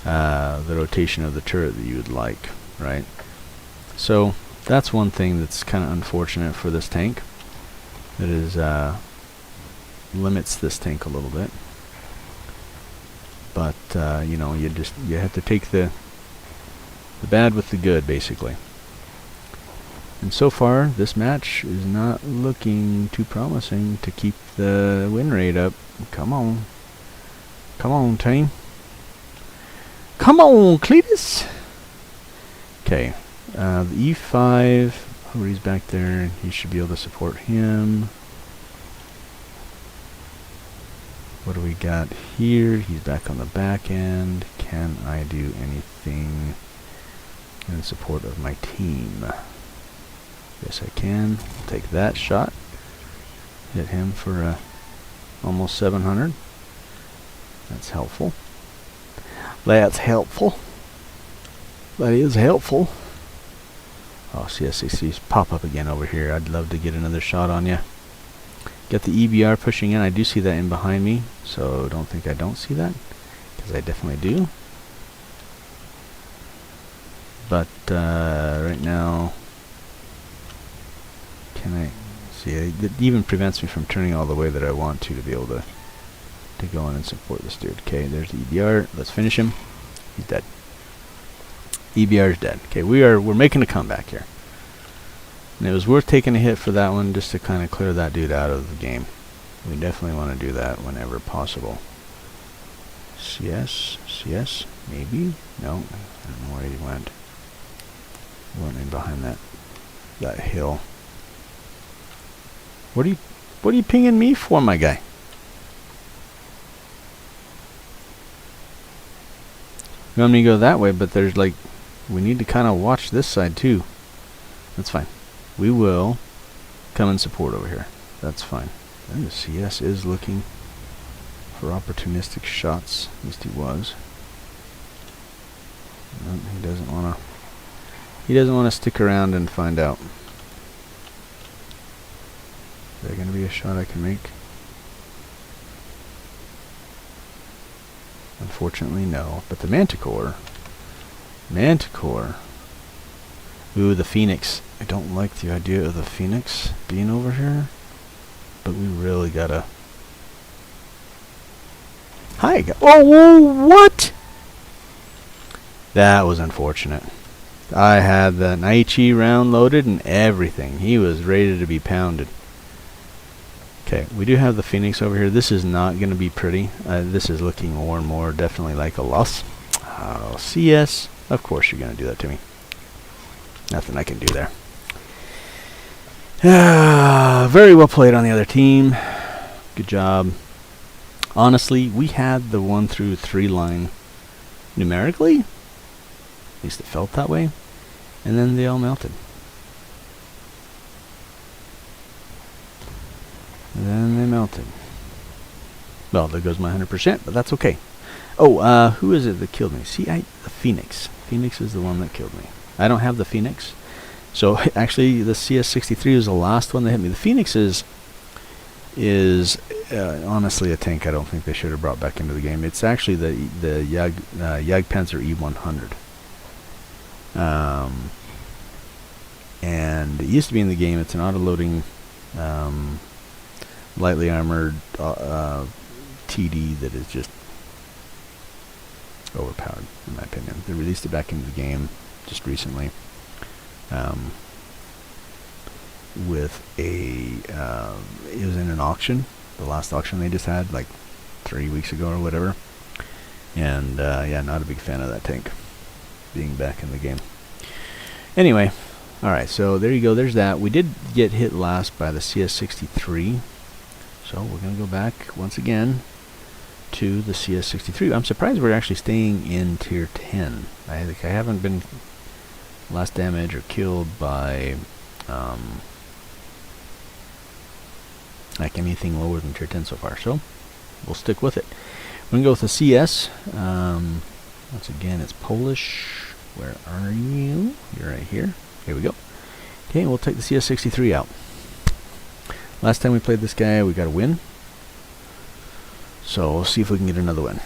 the rotation of the turret that you would like, right? So that's one thing that's kind of unfortunate for this tank. That is limits this tank a little bit. But you know, you have to take the bad with the good, basically. And so far, this match is not looking too promising to keep the win rate up. Come on. Come on, team. Come on, Cletus! Okay. The E5, he's back there. He should be able to support him. What do we got here? He's back on the back end. Can I do anything in support of my team? Yes, I can. Take that shot. Hit him for almost 700. That's helpful. That's helpful. That is helpful. Oh, CSCC's pop up again over here. I'd love to get another shot on you. Got the EBR pushing in. I do see that in behind me, so don't think I don't see that, because I definitely do. But right now, can I see? It even prevents me from turning all the way that I want to be able to go in and support this dude. Okay, there's the EBR. Let's finish him. He's dead. EBR is dead. Okay, we're making a comeback here. And it was worth taking a hit for that one just to kind of clear that dude out of the game. We definitely want to do that whenever possible. CS, maybe? No, I don't know where he went. He went in behind that hill. What are you pinging me for, my guy? You want me to go that way, but there's like, we need to kind of watch this side too. That's fine. We will come and support over here. That's fine. And the CS is looking for opportunistic shots. At least he was. No, he doesn't want to. He doesn't want to stick around and find out. Is there going to be a shot I can make? Unfortunately, no. But the Manticore. Ooh, the Phoenix. I don't like the idea of the Phoenix being over here. But we really gotta... Hi! Oh, what? That was unfortunate. I had the Naichi round loaded and everything. He was ready to be pounded. Okay, we do have the Phoenix over here. This is not going to be pretty. This is looking more and more definitely like a loss. Oh, CS. Of course you're going to do that to me. Nothing I can do there. Very well played on the other team. Good job. Honestly, we had the 1 through 3 line numerically. At least it felt that way. And then they all melted. And then they melted. Well, there goes my 100%, but that's okay. Oh, who is it that killed me? See, the Phoenix. Phoenix is the one that killed me. I don't have the Phoenix. So, actually, the CS63 was the last one that hit me. The Phoenix is honestly a tank I don't think they should have brought back into the game. It's actually the Jagdpanzer E100. And it used to be in the game. It's an auto-loading... lightly armored TD that is just overpowered, in my opinion. They released it back into the game just recently with a... it was in an auction, the last auction they just had, like 3 weeks ago or whatever. And yeah, not a big fan of that tank being back in the game. Anyway, alright, so there you go, there's that. We did get hit last by the CS63. So we're going to go back once again to the CS63. I'm surprised we're actually staying in tier 10. I think I haven't been lost damage or killed by like anything lower than tier 10 so far. So we'll stick with it. We're going to go with the CS. Once again, it's Polish. Where are you? You're right here. Here we go. Okay, we'll take the CS63 out. Last time we played this guy, we got a win. So we'll see if we can get another win.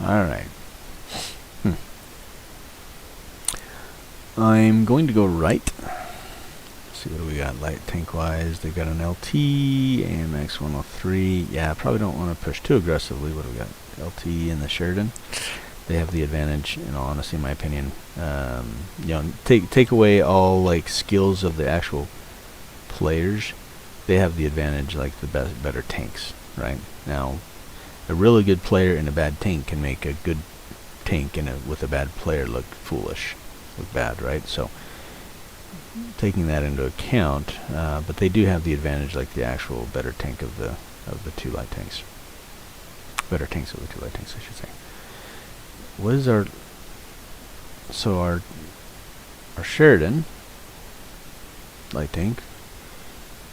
Alright. I'm going to go right. Let's see what do we got light tank wise. They've got an LT, AMX 103. Yeah, I probably don't want to push too aggressively. What do we got? LT and the Sheridan. They have the advantage, in all honesty, in my opinion. You know, take away all like skills of the actual players. They have the advantage, like the better tanks, right? Now, a really good player in a bad tank can make a good tank with a bad player look foolish, look bad, right? So taking that into account, but they do have the advantage, like the actual better tank of the two light tanks. Better tanks of the two light tanks, I should say. What is our Sheridan light tank?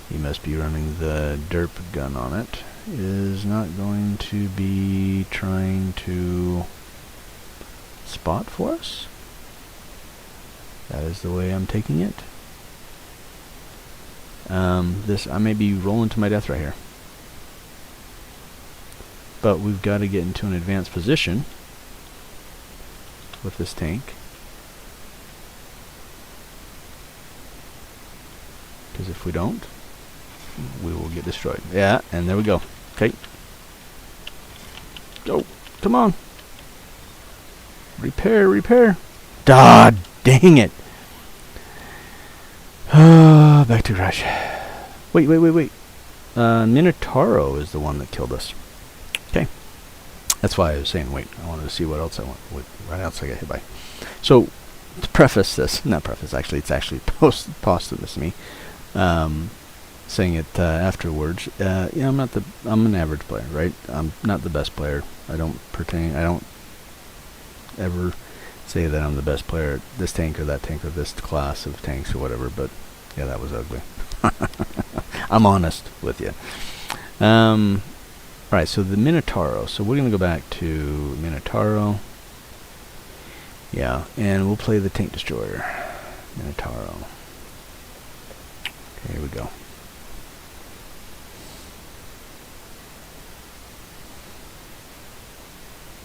He must be running the derp gun on it. Is not going to be trying to spot for us. That is the way I'm taking it. I may be rolling to my death right here. But we've got to get into an advanced position with this tank. Because if we don't, we will get destroyed. Yeah, and there we go. Okay. Go. Come on. Repair, repair. Ah, dang it. Back to Rush. Wait. Minotauro is the one that killed us. Okay. That's why I was saying, wait, I wanted to see what else I want. Right else I got hit by. So, to preface this, not preface, actually, it's actually posthumous me, saying it afterwards. Yeah, I'm an average player, right? I'm not the best player. I don't ever say that I'm the best player at this tank or that tank or this class of tanks or whatever, but yeah, that was ugly. I'm honest with you. Alright, so the Minotauro. So we're going to go back to Minotauro. Yeah, and we'll play the Tank Destroyer. Minotauro. Okay, here we go.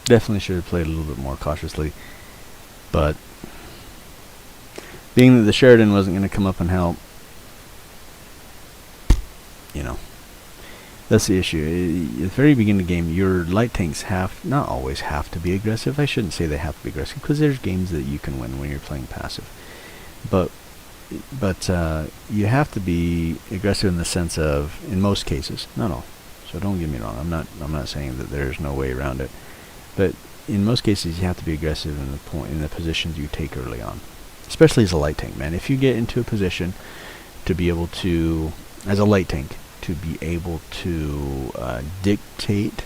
Definitely should have played a little bit more cautiously, but being that the Sheridan wasn't going to come up and help, you know, that's the issue. At the very beginning of the game, your light tanks not always have to be aggressive. I shouldn't say they have to be aggressive, because there's games that you can win when you're playing passive. But you have to be aggressive in the sense of, in most cases, not all. So don't get me wrong. I'm not saying that there's no way around it. But in most cases, you have to be aggressive in the positions you take early on, especially as a light tank, man. If you get into a position to be able to, as a light tank, to be able to dictate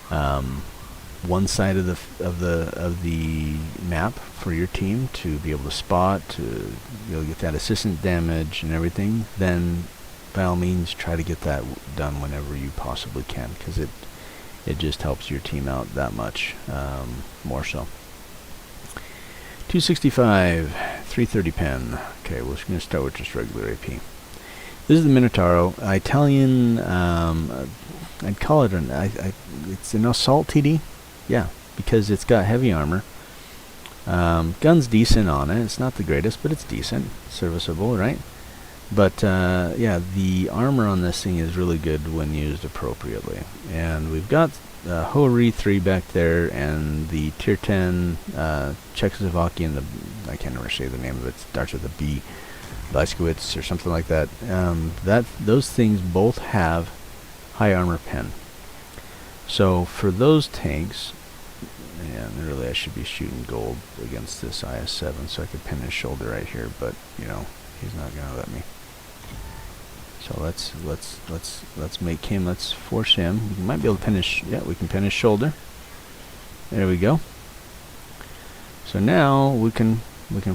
one side of the map for your team, to be able to spot, to get that assistant damage and everything, then by all means try to get that done whenever you possibly can, because it just helps your team out that much more so. 265, 330 pen. Okay, we're just going to start with just regular AP. This is the Minotauro. Italian, I'd call it it's an assault TD. Yeah, because it's got heavy armor. Gun's decent on it. It's not the greatest, but it's decent. Serviceable, right? But, yeah, the armor on this thing is really good when used appropriately. And we've got Hori 3 back there, and the Tier 10 Czechoslovakian, I can't ever say the name of it, starts with a B, Leiskowitz or something like that. Those things both have high armor pen. So for those tanks, and really I should be shooting gold against this IS-7 so I could pin his shoulder right here, but you know, he's not gonna let me. So let's make him, let's force him. We might be able to pin his, yeah, we can pin his shoulder. There we go. So now we can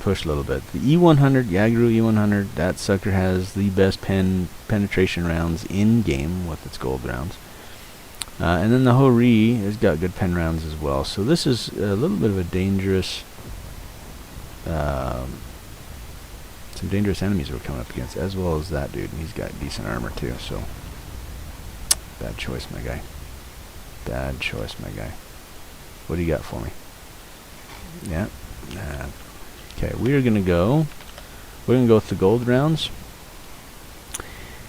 push a little bit. The E100, Yagru E100, that sucker has the best penetration rounds in game with its gold rounds. And then the Hori has got good pen rounds as well. So this is a little bit of a dangerous, some dangerous enemies we're coming up against, as well as that dude, and he's got decent armor too. So bad choice, my guy. Bad choice, my guy. What do you got for me? Yeah. Okay, we're gonna go with the gold rounds,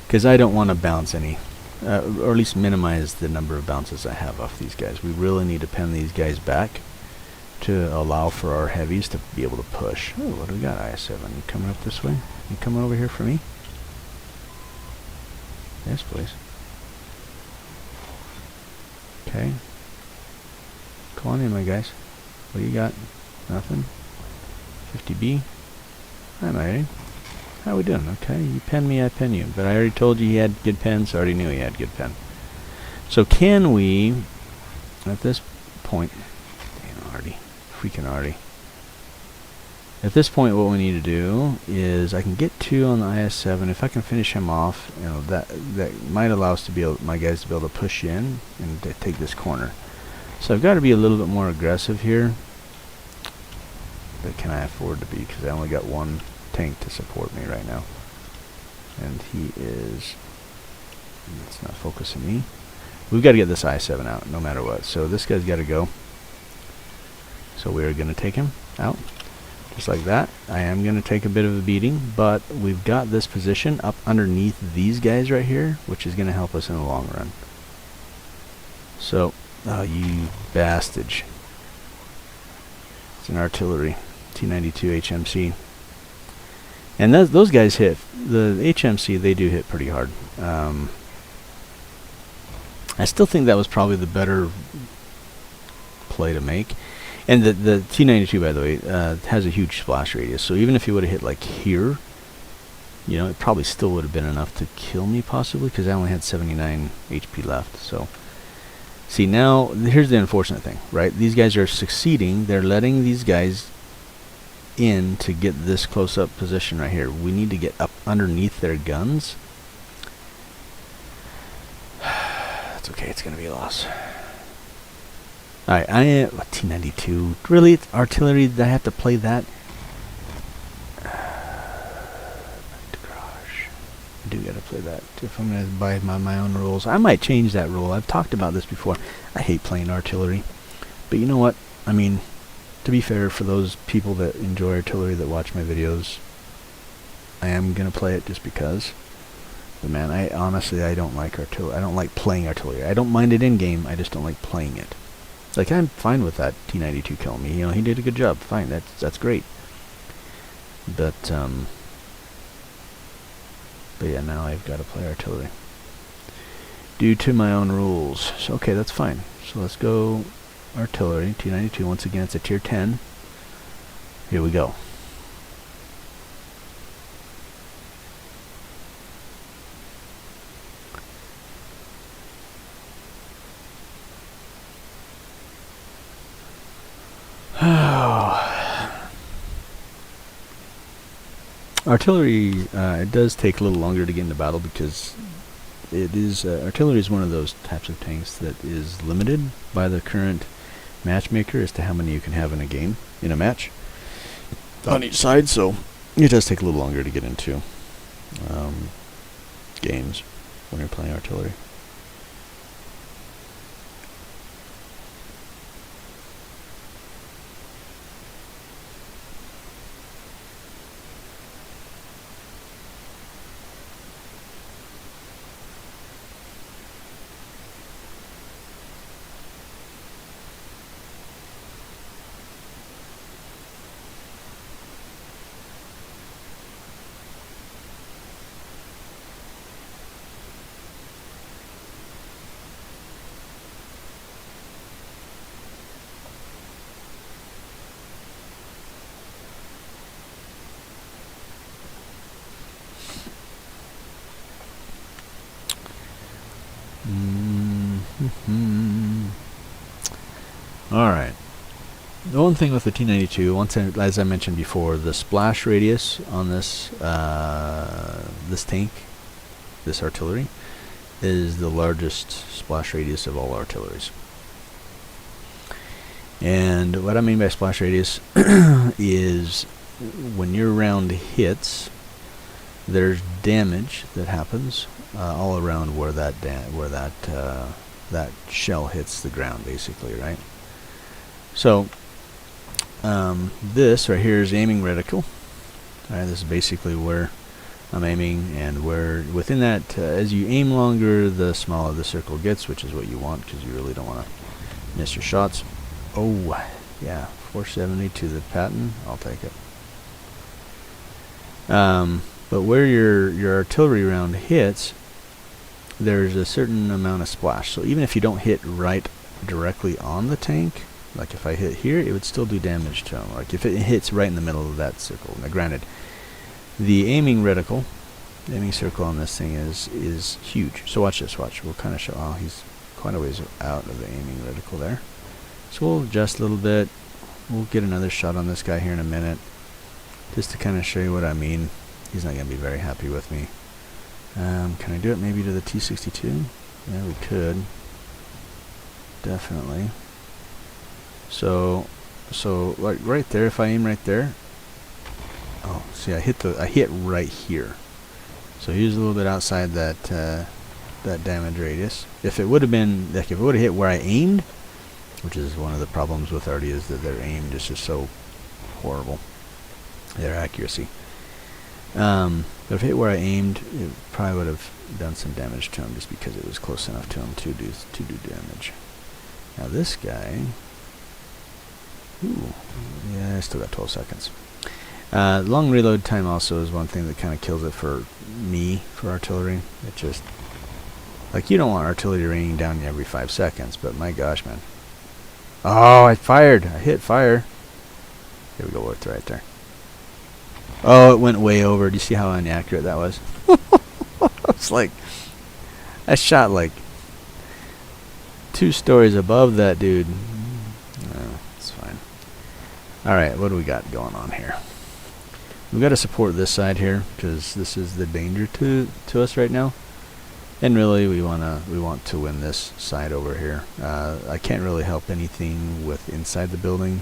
because I don't want to bounce any, or at least minimize the number of bounces I have off these guys. We really need to pen these guys back to allow for our heavies to be able to push. Oh, what do we got? IS-7, you coming up this way? You coming over here for me? Yes, please. Okay. Come on in, my guys. What do you got? Nothing? 50B? Hi, Mary. How we doing? Okay, you pen me, I pen you. But I already told you he had good pens, so I already knew he had good pen. So can we, at this point, damn, Artie, freaking Artie. At this point, what we need to do is I can get 2 on the IS-7. If I can finish him off, you know, that might allow us to be able, my guys to be able to push in and take this corner. So I've got to be a little bit more aggressive here. But can I afford to be? Because I only got one tank to support me right now, and he is, it's not focusing me. We've got to get this I-7 out no matter what, so this guy's got to go. So we're going to take him out. Just like that. I am going to take a bit of a beating, but we've got this position up underneath these guys right here, which is going to help us in the long run. So, oh, you bastard. It's an artillery. T92 HMC. And those guys hit. The HMC, they do hit pretty hard. I still think that was probably the better play to make. And the T92, by the way, has a huge splash radius. So even if you would have hit like here, you know, it probably still would have been enough to kill me possibly, because I only had 79 HP left. So, see, now here's the unfortunate thing, right? These guys are succeeding. They're letting these guys in to get this close-up position right here. We need to get up underneath their guns. That's okay. It's going to be a loss. Alright, I am T92. Really? It's artillery? Did I have to play that? Gosh. I do gotta play that. If I'm gonna buy my own rules. I might change that rule. I've talked about this before. I hate playing artillery. But you know what? I mean, to be fair, for those people that enjoy artillery that watch my videos, I am gonna play it just because. But man, I honestly don't like artillery. I don't like playing artillery. I don't mind it in game, I just don't like playing it. Like, I'm fine with that T92 killing me. You know, he did a good job. Fine, that's great. But yeah, now I've got to play artillery due to my own rules. So okay, that's fine. So let's go artillery. T92 once again. It's a tier 10. Here we go. Artillery, it does take a little longer to get into battle because it is artillery is one of those types of tanks that is limited by the current matchmaker as to how many you can have in a game, in a match, on each side. So it does take a little longer to get into games when you're playing artillery. Alright. The one thing with the T92, as I mentioned before, the splash radius on this this tank, this artillery, is the largest splash radius of all artilleries. And what I mean by splash radius is when your round hits, there's damage that happens all around where that that shell hits the ground, basically, right? So this right here is aiming reticle. Alright, this is basically where I'm aiming, and where within that, as you aim longer, the smaller the circle gets, which is what you want because you really don't want to miss your shots. Oh, yeah, 470 to the patent. I'll take it. But where your artillery round hits, there's a certain amount of splash. So even if you don't hit right directly on the tank, like if I hit here, it would still do damage to him. Like if it hits right in the middle of that circle. Now granted, the aiming reticle, the aiming circle on this thing is huge. So watch this, watch. We'll kind of show, oh, he's quite a ways out of the aiming reticle there. So we'll adjust a little bit. We'll get another shot on this guy here in a minute, just to kind of show you what I mean. He's not going to be very happy with me. Can I do it maybe to the T62? Yeah, we could. Definitely. So like right there, if I aim right there, oh, see, I hit right here. So he's a little bit outside that that damage radius. If it would have been, like, if it would have hit where I aimed, which is one of the problems with Artie, is that their aim is just so horrible. Their accuracy. But if it hit where I aimed, it probably would have done some damage to him just because it was close enough to him to do damage. Now this guy, ooh, yeah, I still got 12 seconds. Long reload time also is one thing that kind of kills it for me, for artillery. It just, like, you don't want artillery raining down you every 5 seconds, but my gosh, man. Oh, I fired. I hit fire. Here we go, it's right there. Oh, it went way over. Do you see how inaccurate that was? It's like, I shot like 2 stories above that dude. No, it's fine. Alright, what do we got going on here? We've got to support this side here, because this is the danger to us right now. And really, we want to win this side over here. I can't really help anything with inside the building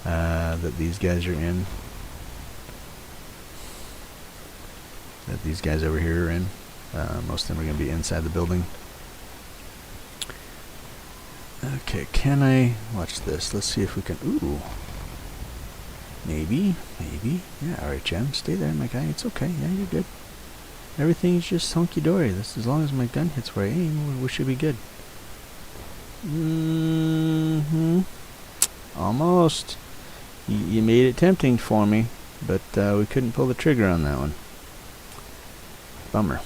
that these guys are in. That these guys over here are in. Most of them are going to be inside the building. Okay, can I watch this? Let's see if we can. Ooh. Maybe. Yeah, alright, Jem. Stay there, my guy. It's okay. Yeah, you're good. Everything's just hunky-dory. This, as long as my gun hits where I aim, we should be good. Almost. You made it tempting for me, but we couldn't pull the trigger on that one. Bummer.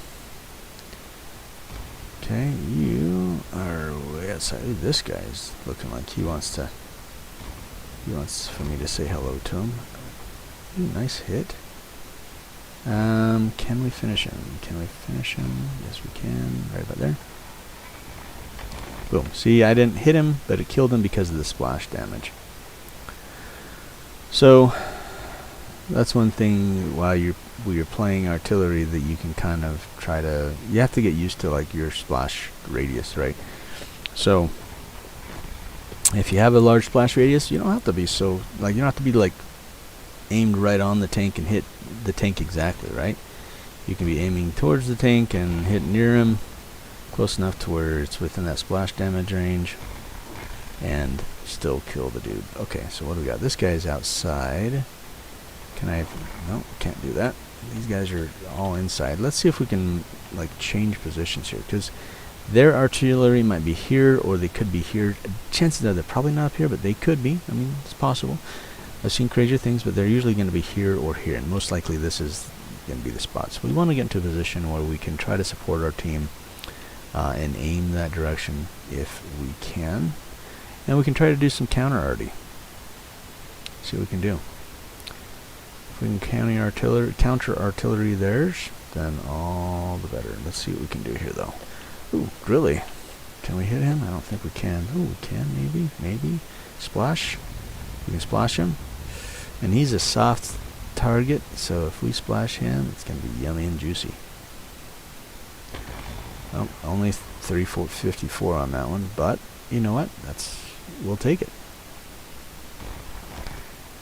Okay, you are way outside. Ooh, this guy's looking like he wants for me to say hello to him. Ooh, nice hit. Can we finish him? Yes, we can. Right about there. Boom. See, I didn't hit him, but it killed him because of the splash damage. So that's one thing while you're playing artillery that you can kind of try to. You have to get used to like your splash radius, right? So if you have a large splash radius, you don't have to be so like you don't have to be like aimed right on the tank and hit the tank exactly, right? You can be aiming towards the tank and hit near him, close enough to where it's within that splash damage range, and still kill the dude. Okay, so what do we got? This guy's outside. Can I? No, can't do that. These guys are all inside. Let's see if we can like change positions here, because their artillery might be here, or they could be here. Chances are they're probably not up here, but they could be. I mean, it's possible. I've seen crazier things, but they're usually going to be here or here, and most likely this is going to be the spot. So we want to get into a position where we can try to support our team and aim that direction if we can. And we can try to do some counter arty. See what we can do. If we can counter artillery theirs, then all the better. Let's see what we can do here, though. Ooh, really? Can we hit him? I don't think we can. Ooh, we can, maybe. Splash. We can splash him. And he's a soft target, so if we splash him, it's going to be yummy and juicy. Oh, only 354 on that one, but you know what? We'll take it.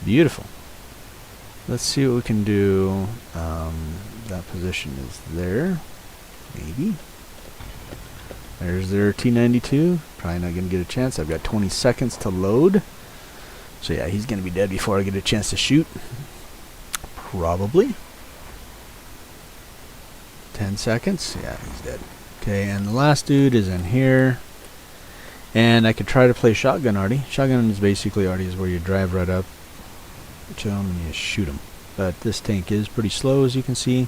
Beautiful. Let's see what we can do. That position is there. Maybe. There's their T-92. Probably not going to get a chance. I've got 20 seconds to load. So yeah, he's going to be dead before I get a chance to shoot. Probably. 10 seconds. Yeah, he's dead. Okay, and the last dude is in here. And I could try to play shotgun arty. Shotgun is basically arty is where you drive right up to him and you shoot him. But this tank is pretty slow, as you can see.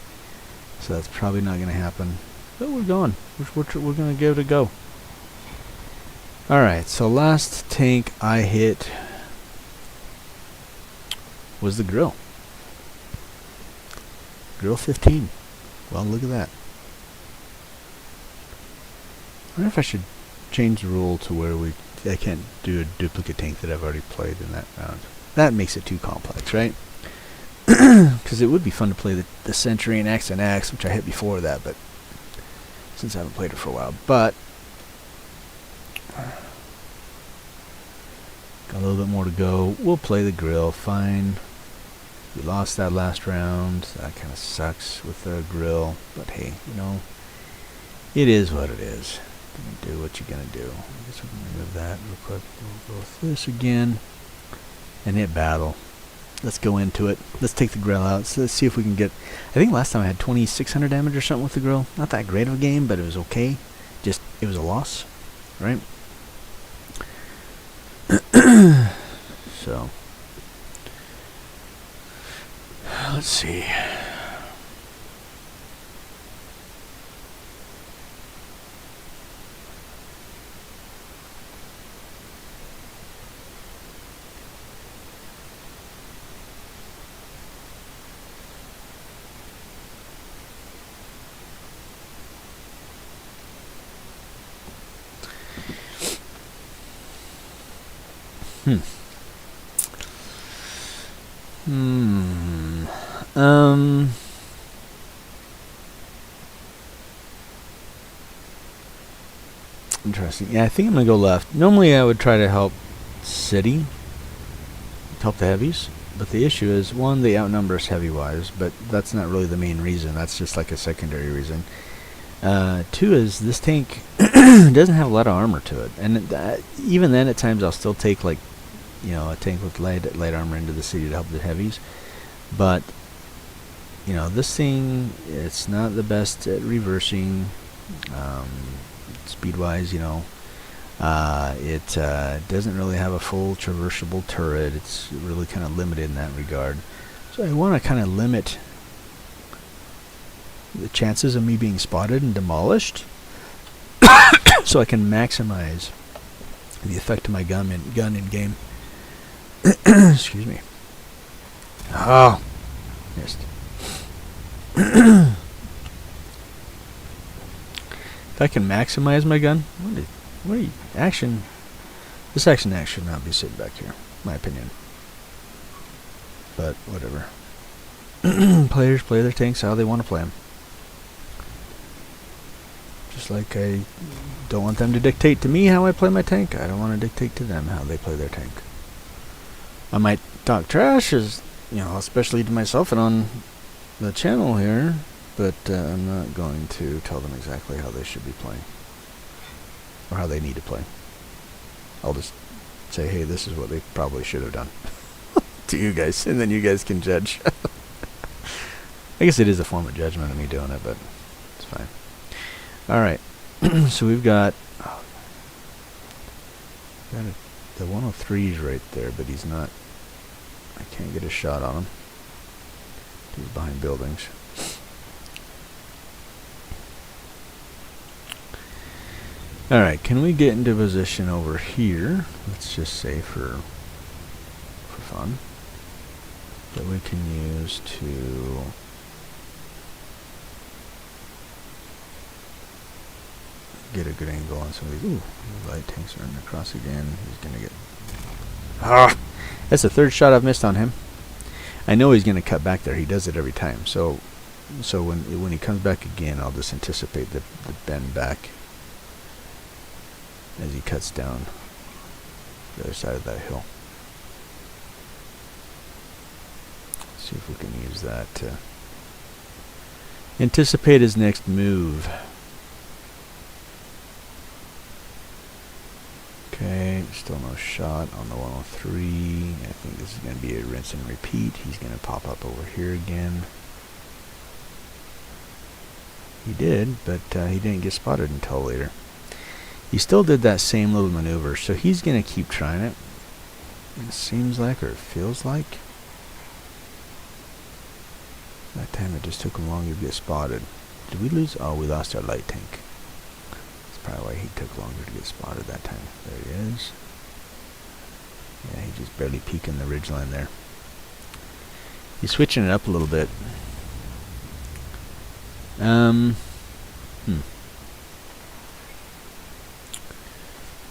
So that's probably not going to happen. But we're going. We're going to give it a go. Alright, so last tank I hit was the Grill. Grill 15. Well, look at that. I wonder if I should change the rule to where I can't do a duplicate tank that I've already played in that round. That makes it too complex, right? Because it would be fun to play the Centurion X and X, which I hit before that, but since I haven't played it for a while. But got a little bit more to go. We'll play the Grill, fine. We lost that last round. That kind of sucks with the Grill, but hey, you know, it is what it is. Gonna do what you're gonna do. I guess we can remove that real quick. We'll go with this again and hit battle. Let's go into it. Let's take the grill out. So let's see if we can get. I think last time I had 2,600 damage or something with the grill. Not that great of a game, but it was okay. Just it was a loss, right? So let's see. Interesting. Yeah, I think I'm gonna go left. Normally I would try to help city, help the heavies, but the issue is, one, they outnumber us heavy-wise, but that's not really the main reason. That's just like a secondary reason. Two is this tank doesn't have a lot of armor to it, and even then at times I'll still take like, you know, a tank with light armor into the city to help the heavies, but you know, this thing, it's not the best at reversing, speed-wise, you know. It doesn't really have a full traversable turret. It's really kind of limited in that regard. So I want to kind of limit the chances of me being spotted and demolished so I can maximize the effect of my gun in game. Excuse me. Oh, missed. If I can maximize my gun, what are you, action? This action should not be sitting back here, my opinion. But whatever. Players play their tanks how they want to play them. Just like I don't want them to dictate to me how I play my tank, I don't want to dictate to them how they play their tank. I might talk trash, as you know, especially to myself and on the channel here, but I'm not going to tell them exactly how they should be playing or how they need to play. I'll just say, hey, this is what they probably should have done to you guys, and then you guys can judge. I guess it is a form of judgment of me doing it, but it's fine. Alright, so we've got the 103's right there, but he's not, I can't get a shot on him. He's behind buildings. Alright, can we get into position over here? Let's just say for fun, that we can use to get a good angle on some of these. Ooh, the light tanks are running across again. He's gonna get... Ah! That's the third shot I've missed on him. I know he's gonna cut back there. He does it every time. So when he comes back again, I'll just anticipate the bend back as he cuts down the other side of that hill. Let's see if we can use that to anticipate his next move. Okay, still no shot on the 103. I think this is going to be a rinse and repeat. He's going to pop up over here again. He did, but he didn't get spotted until later. He still did that same little maneuver, so he's going to keep trying it. It seems like, or it feels like. That time it just took him longer to get spotted. Did we lose? Oh, we lost our light tank. Probably why he took longer to get spotted that time. There he is. Yeah, he's just barely peeking the ridgeline there. He's switching it up a little bit.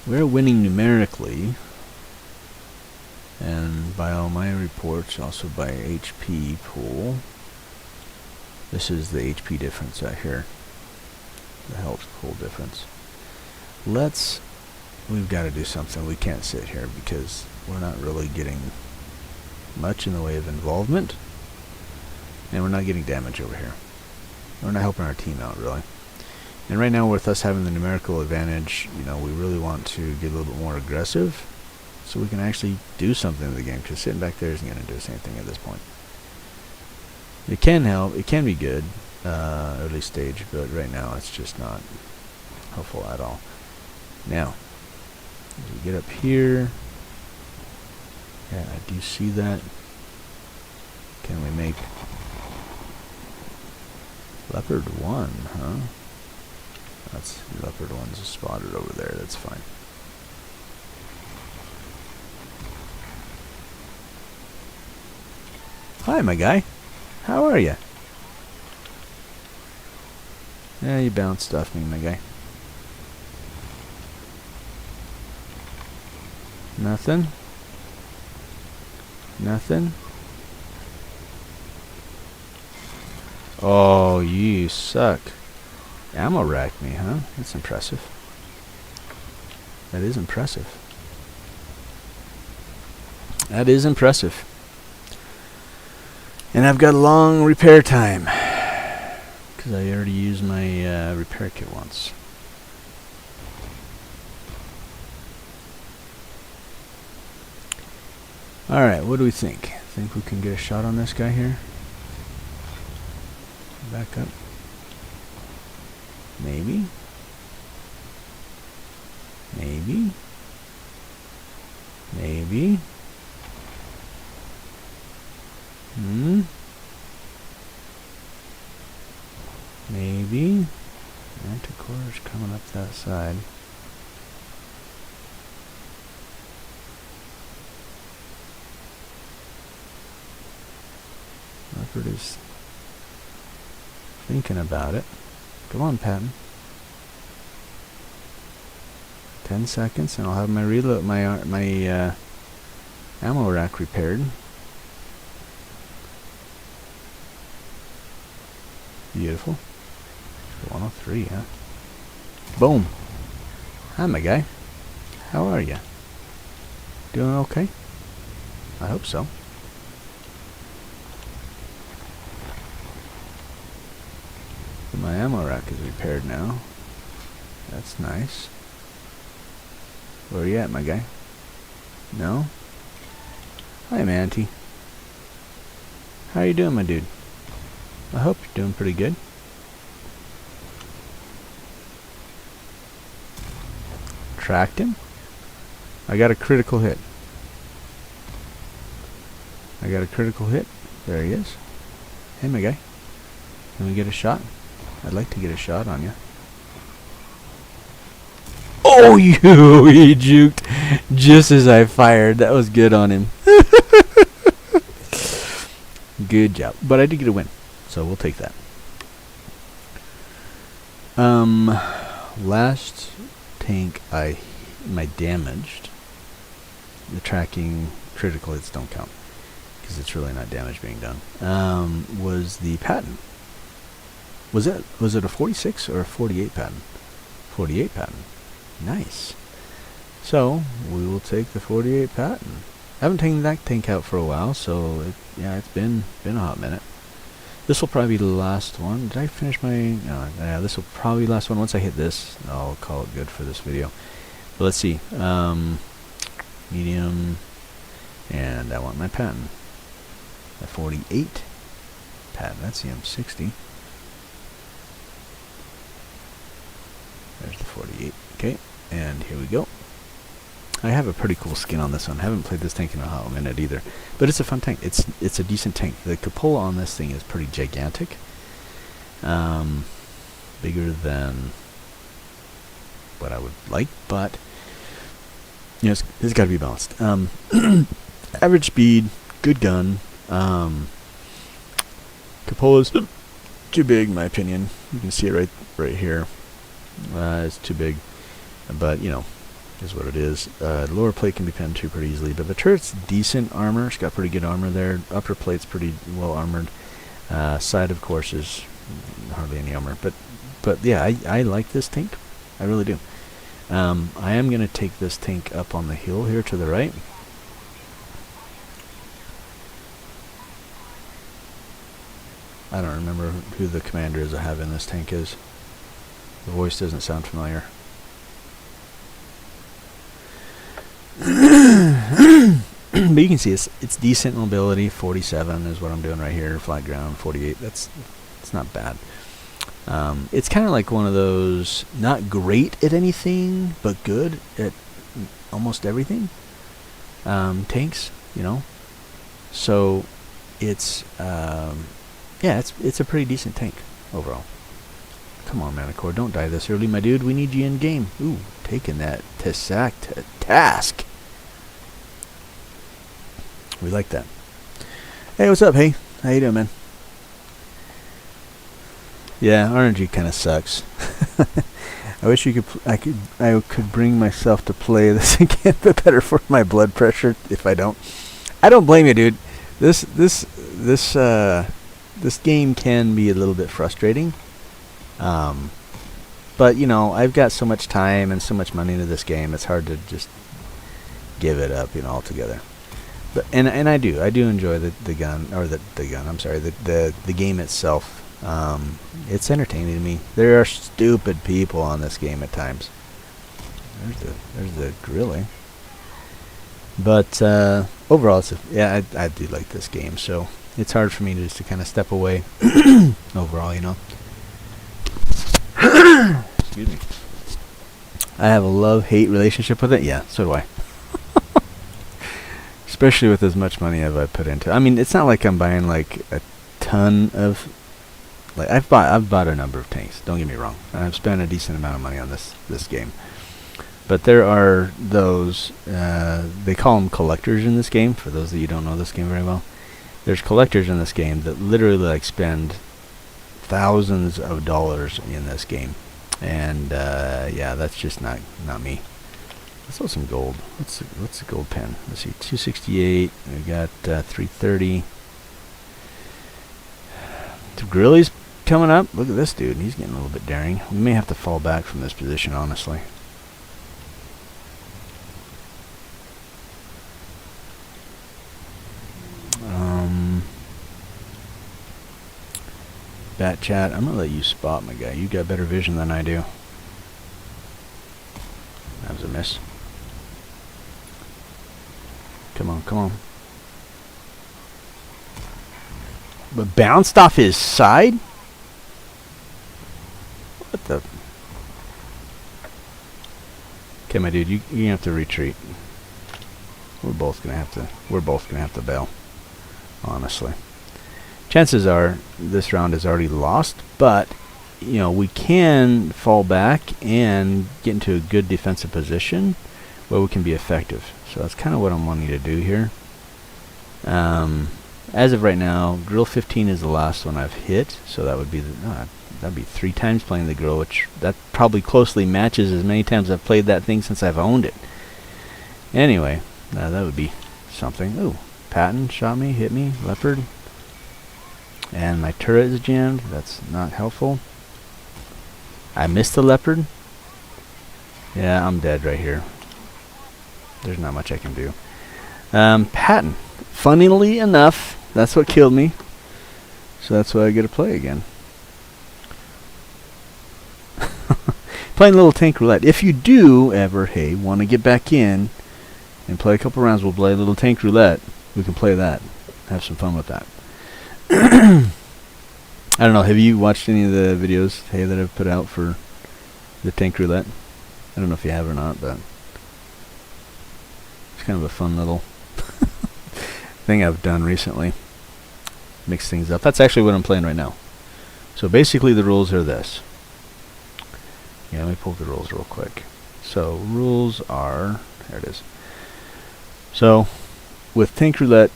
We're winning numerically, and by all my reports, also by HP pool. This is the HP difference out here. The health pool difference. We've got to do something. We can't sit here because we're not really getting much in the way of involvement, and we're not getting damage over here. We're not helping our team out, really. And right now, with us having the numerical advantage, you know, we really want to get a little bit more aggressive so we can actually do something in the game, because sitting back there isn't going to do the same thing at this point. It can help. It can be good early stage, but right now it's just not helpful at all. Now, as we get up here, yeah, I do see that. Can we make Leopard 1, huh? That's Leopard 1's spotted over there. That's fine. Hi, my guy. How are you? Yeah, you bounced off me, my guy. Nothing? Nothing? Oh, you suck. Ammo racked me, huh? That's impressive. That is impressive. That is impressive. And I've got a long repair time, because I already used my repair kit once. Alright, what do we think? Think we can get a shot on this guy here? Back up. Maybe? Maybe? Maybe? Maybe? Manticore's coming up that side. Leopard is thinking about it. Come on, Patton. 10 seconds and I'll have my reload, my ammo rack repaired. Beautiful. 103, huh? Boom. Hi, my guy. How are you? Doing okay? I hope so. My ammo rack is repaired now. That's nice. Where are you at, my guy? No? Hi, Manty. How you doing, my dude? I hope you're doing pretty good. Tracked him. I got a critical hit. I got a critical hit. There he is. Hey, my guy. Can we get a shot? I'd like to get a shot on you. Oh, he juked just as I fired. That was good on him. Good job. But I did get a win, so we'll take that. Last tank I damaged. The tracking critical hits don't count, because it's really not damage being done. Was the Patton. Was it a 46 or a 48 Patton? 48 Patton. Nice. So we will take the 48 Patton. I haven't taken that tank out for a while, so it's been a hot minute. This will probably be the last one. Did I finish my? No. Yeah, this will probably be the last one. Once I hit this, I'll call it good for this video. But let's see. Medium, and I want my Patton. A 48 Patton. That's the M60. There's the 48. Okay, and here we go. I have a pretty cool skin on this one. I haven't played this tank in a hot minute either, but it's a fun tank. It's a decent tank. The cupola on this thing is pretty gigantic, bigger than what I would like, but you know, it's got to be balanced. Average speed, good gun. Cupola's too big, in my opinion. You can see it right here. It's too big, but you know, is what it is. The lower plate can be pinned to pretty easily, but the turret's decent armor. It's got pretty good armor there. Upper plate's pretty well armored. Side, of course, is hardly any armor, but yeah, I like this tank. I really do. I am gonna take this tank up on the hill here to the right. I don't remember who the commander is I have in this tank is. The voice doesn't sound familiar. But you can see it's decent mobility. 47 is what I'm doing right here. Flat ground, 48. It's not bad. It's kind of like one of those not great at anything, but good at almost everything. Tanks, you know. So it's it's a pretty decent tank overall. Come on, Manicore, don't die this early, my dude. We need you in game. Ooh, taking that Tessac to task. We like that. Hey, what's up? Hey, how you doing, man? Yeah, RNG kind of sucks. I wish you could. I could bring myself to play this again, but better for my blood pressure if I don't. I don't blame you, dude. This game can be a little bit frustrating. But you know, I've got so much time and so much money into this game. It's hard to just give it up, you know, altogether. But and I do enjoy the gun, or the gun. I'm sorry, the game itself. It's entertaining to me. There are stupid people on this game at times. There's the grilling. But overall, I do like this game. So it's hard for me just to kind of step away. Overall, you know. Excuse me. I have a love-hate relationship with it. Yeah, so do I. Especially with as much money as I put into it. I mean, it's not like I'm buying like a ton of. Like I've bought a number of tanks. Don't get me wrong. And I've spent a decent amount of money on this game. But there are those they call them collectors in this game. For those of you who don't know this game very well, there's collectors in this game that literally like spend thousands of dollars in this game. And yeah, that's just not me. Let's throw some gold. What's the gold pen? Let's see, 268. We got 330. The Grilly's coming up. Look at this dude. He's getting a little bit daring. We may have to fall back from this position, honestly. Bat chat. I'm gonna let you spot, my guy. You got better vision than I do. That was a miss. Come on, come on. But bounced off his side? What the? Okay, my dude, you're gonna have to retreat. We're both gonna have to bail. Honestly. Chances are this round is already lost, but you know, we can fall back and get into a good defensive position where we can be effective. So that's kind of what I'm wanting to do here. As of right now, Grill 15 is the last one I've hit, so that would be that'd be 3 times playing the Grill, which that probably closely matches as many times I've played that thing since I've owned it. Anyway, that would be something. Ooh, Patton shot me, hit me, Leopard. And my turret is jammed. That's not helpful. I missed the Leopard. Yeah, I'm dead right here. There's not much I can do. Patton. Funnily enough, that's what killed me. So that's why I get to play again. Playing a little tank roulette. If you do ever, hey, want to get back in and play a couple rounds, we'll play a little tank roulette. We can play that. Have some fun with that. I don't know, have you watched any of the videos, hey, that I've put out for the tank roulette? I don't know if you have or not, but it's kind of a fun little thing I've done recently. Mix things up. That's actually what I'm playing right now. So basically the rules are this. Yeah, let me pull up the rules real quick. So rules are, there it is. So with tank roulette,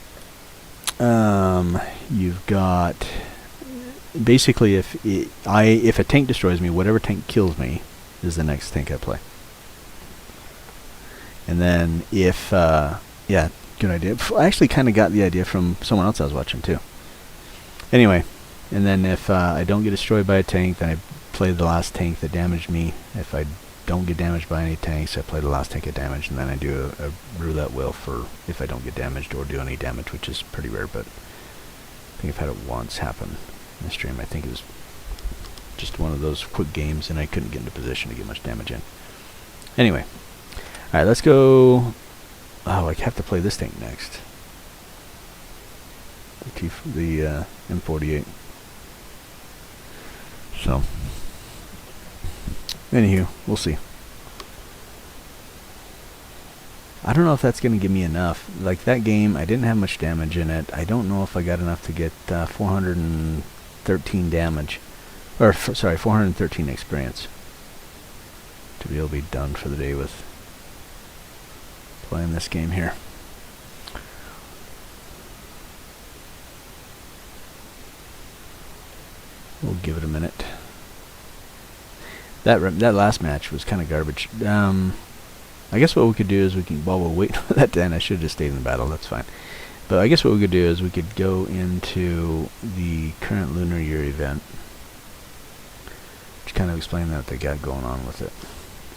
you've got basically if a tank destroys me, whatever tank kills me is the next tank I play. And then if yeah, good idea. I actually kind of got the idea from someone else I was watching too. Anyway, and then if I don't get destroyed by a tank, then I play the last tank that damaged me. If I don't get damaged by any tanks, I play the last tank of damage, and then I do a roulette wheel for if I don't get damaged or do any damage, which is pretty rare, but I think I've had it once happen in the stream. I think it was just one of those quick games, and I couldn't get into position to get much damage in. Anyway, all right, let's go. Oh, I have to play this tank next. The M48. So, anywho, we'll see. I don't know if that's going to give me enough. Like that game, I didn't have much damage in it. I don't know if I got enough to get 413 damage. Or, sorry, 413 experience. To be able to be done for the day with playing this game here. We'll give it a minute. That last match was kind of garbage. I guess what we could do is while we're waiting for that to end, I should have just stayed in the battle, that's fine. But I guess what we could do is we could go into the current Lunar Year event. Just kind of explain what they got going on with it.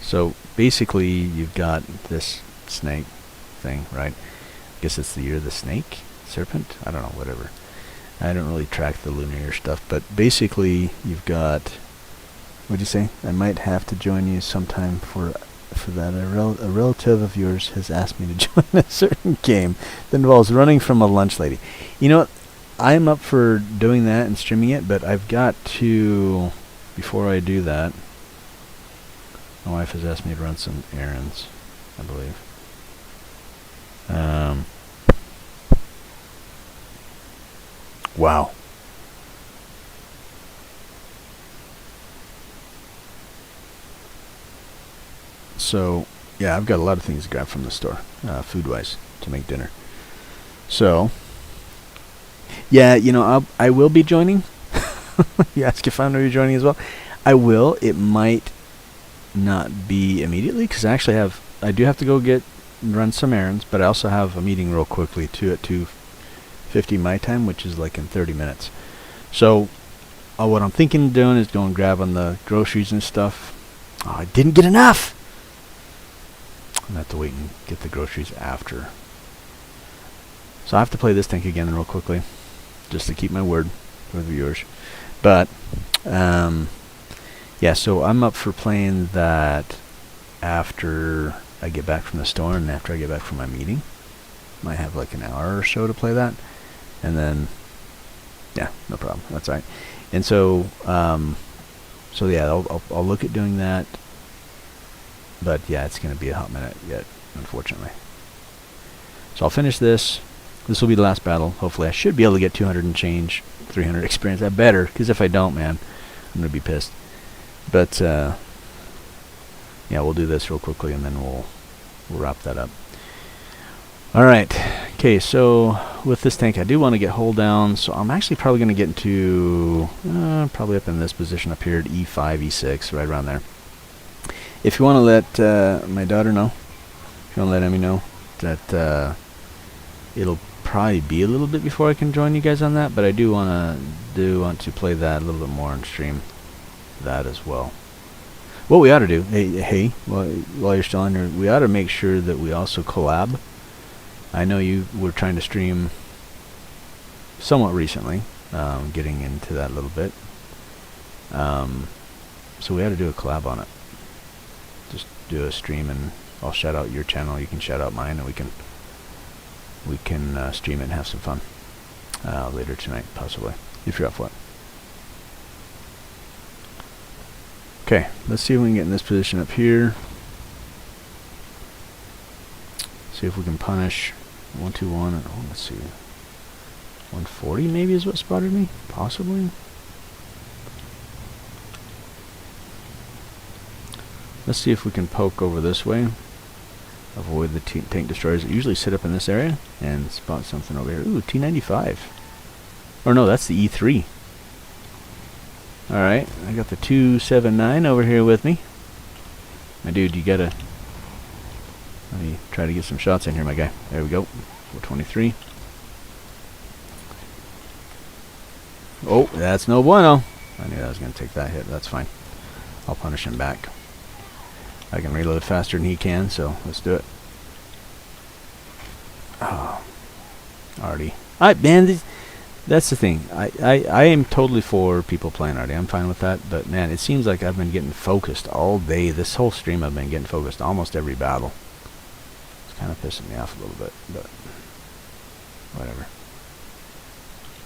So basically you've got this snake thing, right? I guess it's the year of the snake? Serpent? I don't know, whatever. I don't really track the Lunar Year stuff, but basically you've got, what'd you say? I might have to join you sometime for that. A relative of yours has asked me to join a certain game that involves running from a lunch lady. You know what? I'm up for doing that and streaming it, but I've got to, before I do that, my wife has asked me to run some errands, I believe. Wow. So, yeah, I've got a lot of things to grab from the store, food-wise, to make dinner. So, yeah, you know, I will be joining. You ask if I'm going to be joining as well. I will. It might not be immediately, because I do have to go run some errands, but I also have a meeting real quickly, too, at 2:50 my time, which is like in 30 minutes. So, what I'm thinking of doing is going and grabbing the groceries and stuff. Oh, I didn't get enough! I'm going to have to wait and get the groceries after. So I have to play this tank again real quickly, just to keep my word for the viewers. But, yeah, so I'm up for playing that after I get back from the store and after I get back from my meeting. Might have like an hour or so to play that. And then, yeah, no problem. That's all right. And so, so yeah, I'll look at doing that. But yeah, it's going to be a hot minute yet, unfortunately. So I'll finish this. This will be the last battle. Hopefully I should be able to get 200 and change, 300 experience. I better, because if I don't, man, I'm going to be pissed. But, yeah, we'll do this real quickly, and then we'll wrap that up. Alright, okay, so with this tank, I do want to get hull down, so I'm actually probably going to get into, probably up in this position up here at E5, E6, right around there. If you want to let my daughter know, if you want to let Emmy know, that it'll probably be a little bit before I can join you guys on that, but I do want to play that a little bit more and stream that as well. What we ought to do, hey, while you're still on here, we ought to make sure that we also collab. I know you were trying to stream somewhat recently, getting into that a little bit. So we ought to do a collab on it. Just do a stream, and I'll shout out your channel, you can shout out mine, and we can stream it and have some fun later tonight, possibly, if you're up for it. Okay, let's see if we can get in this position up here. See if we can punish 121. Oh, let's see. 140 maybe is what spotted me, possibly. Let's see if we can poke over this way. Avoid the tank destroyers that usually sit up in this area and spot something over here. Ooh, T95. Or no, that's the E3. Alright, I got the 279 over here with me. My dude, you gotta... Let me try to get some shots in here, my guy. There we go. 423. Oh, that's no bueno. I knew I was going to take that hit. That's fine. I'll punish him back. I can reload faster than he can, so let's do it. Oh. Already. Alright, man. That's the thing. I am totally for people playing already. I'm fine with that. But man, it seems like I've been getting focused all day. This whole stream I've been getting focused almost every battle. It's kind of pissing me off a little bit, but whatever.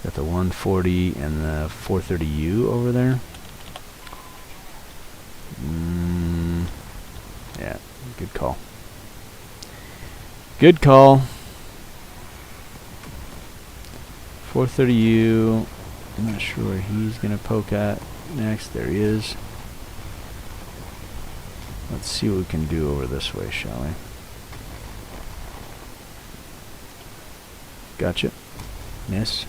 Got the 140 and the 430U over there. Yeah, good call. Good call. 430U. I'm not sure where he's gonna poke at next. There he is. Let's see what we can do over this way, shall we? Gotcha. Miss.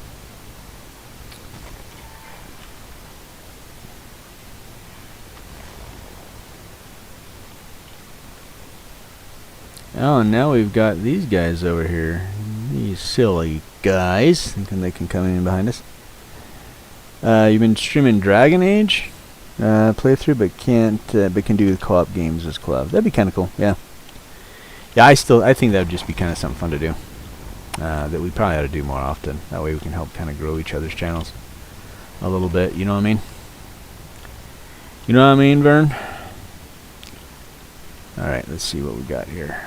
Oh, and now we've got these guys over here. These silly guys thinking they can come in behind us. You've been streaming Dragon Age playthrough, but can do co-op games as collab. That'd be kind of cool. Yeah. Yeah, I think that would just be kind of something fun to do. That we probably ought to do more often. That way we can help kind of grow each other's channels a little bit. You know what I mean? You know what I mean, Vern? All right, let's see what we got here.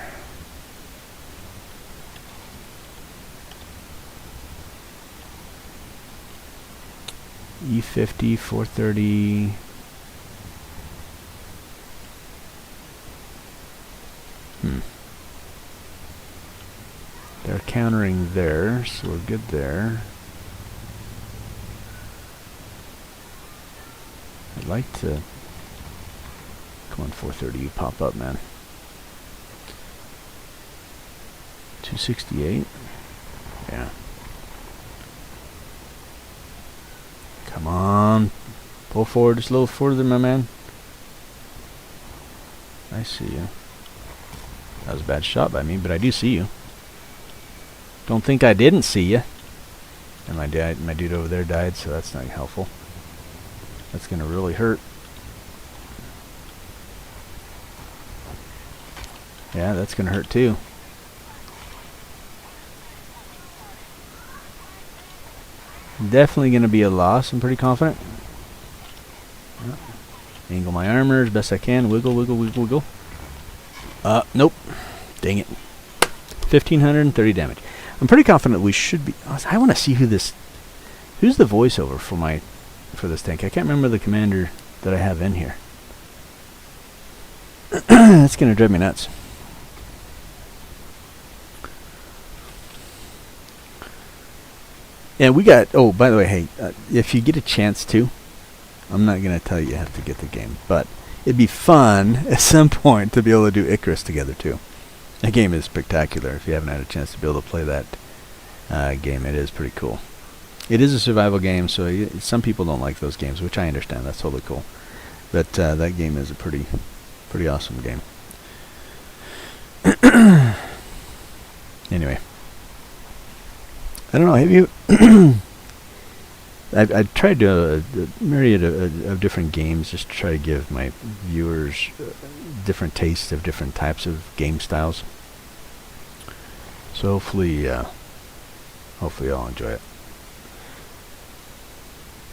E50, 430. They're countering there, so we're good there. I'd like to... Come on, 430, you pop up, man. 268? Yeah. Come on. Pull forward just a little further, my man. I see you. That was a bad shot by me, but I do see you. Don't think I didn't see you. And my dude over there died, so that's not helpful. That's gonna really hurt. Yeah, that's gonna hurt too. Definitely gonna be a loss, I'm pretty confident. Yep. Angle my armor as best I can. Wiggle, wiggle, wiggle, wiggle. Nope. Dang it. 1,530 damage. I'm pretty confident we should be... I want to see who's the voiceover for this tank. I can't remember the commander that I have in here. That's going to drive me nuts. Yeah, we got... Oh, by the way, hey, if you get a chance to, I'm not going to tell you have to get the game, but it'd be fun at some point to be able to do Icarus together, too. That game is spectacular. If you haven't had a chance to be able to play that game, it is pretty cool. It is a survival game, so some people don't like those games, which I understand. That's totally cool. But that game is a pretty awesome game. Anyway. I don't know, have you... I've tried a myriad of different games just to try to give my viewers different tastes of different types of game styles. So hopefully y'all enjoy it.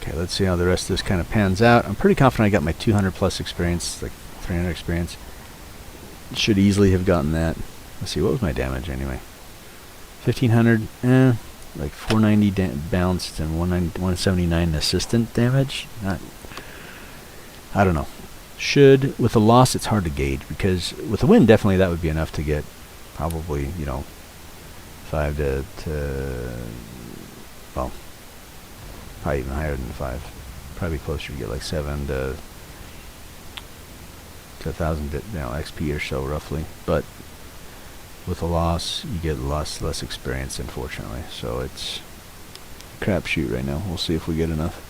Okay, let's see how the rest of this kind of pans out. I'm pretty confident I got my 200 plus experience, like 300 experience. Should easily have gotten that. Let's see, what was my damage anyway? 1,500, like 490 bounced and 179 assistant damage. I don't know. With a loss, it's hard to gauge, because with a win, definitely that would be enough to get probably, 5 to well, probably even higher than 5. Probably closer to get like 7 to 1,000 XP or so roughly. But with a loss, you get less experience, unfortunately. So it's a crapshoot right now. We'll see if we get enough.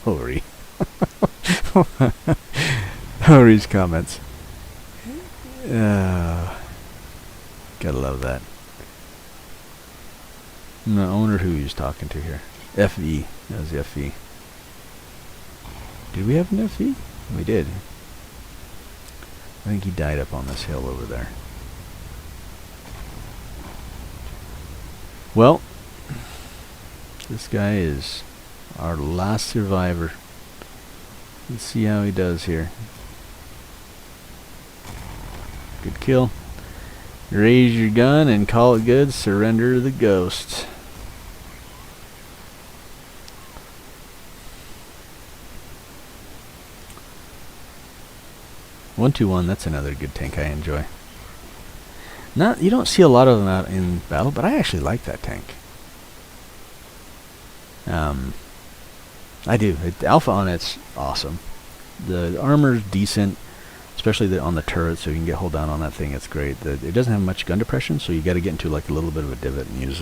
Hori. Hori's comments. Gotta love that. No, I wonder who he's talking to here. FE. That was the FE. Did we have an FE? We did. I think he died up on this hill over there. Well, this guy is our last survivor. Let's see how he does here. Good kill. Raise your gun and call it good. Surrender the ghost. .121, that's another good tank I enjoy. You don't see a lot of them out in battle, but I actually like that tank. I do. Alpha on it's awesome. The armor's decent, especially on the turret, so you can get hold down on that thing. It's great. It doesn't have much gun depression, so you got to get into like a little bit of a divot and use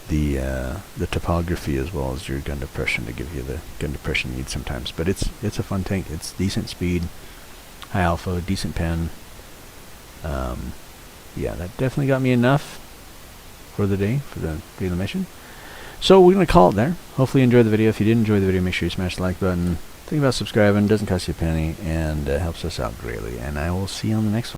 the topography as well as your gun depression to give you the gun depression you need sometimes. But it's a fun tank. It's decent speed, high alpha, decent pen. Yeah, that definitely got me enough for the day, for the daily mission. So we're going to call it there. Hopefully you enjoyed the video. If you did enjoy the video, make sure you smash the like button. Think about subscribing. It doesn't cost you a penny and helps us out greatly. And I will see you on the next one.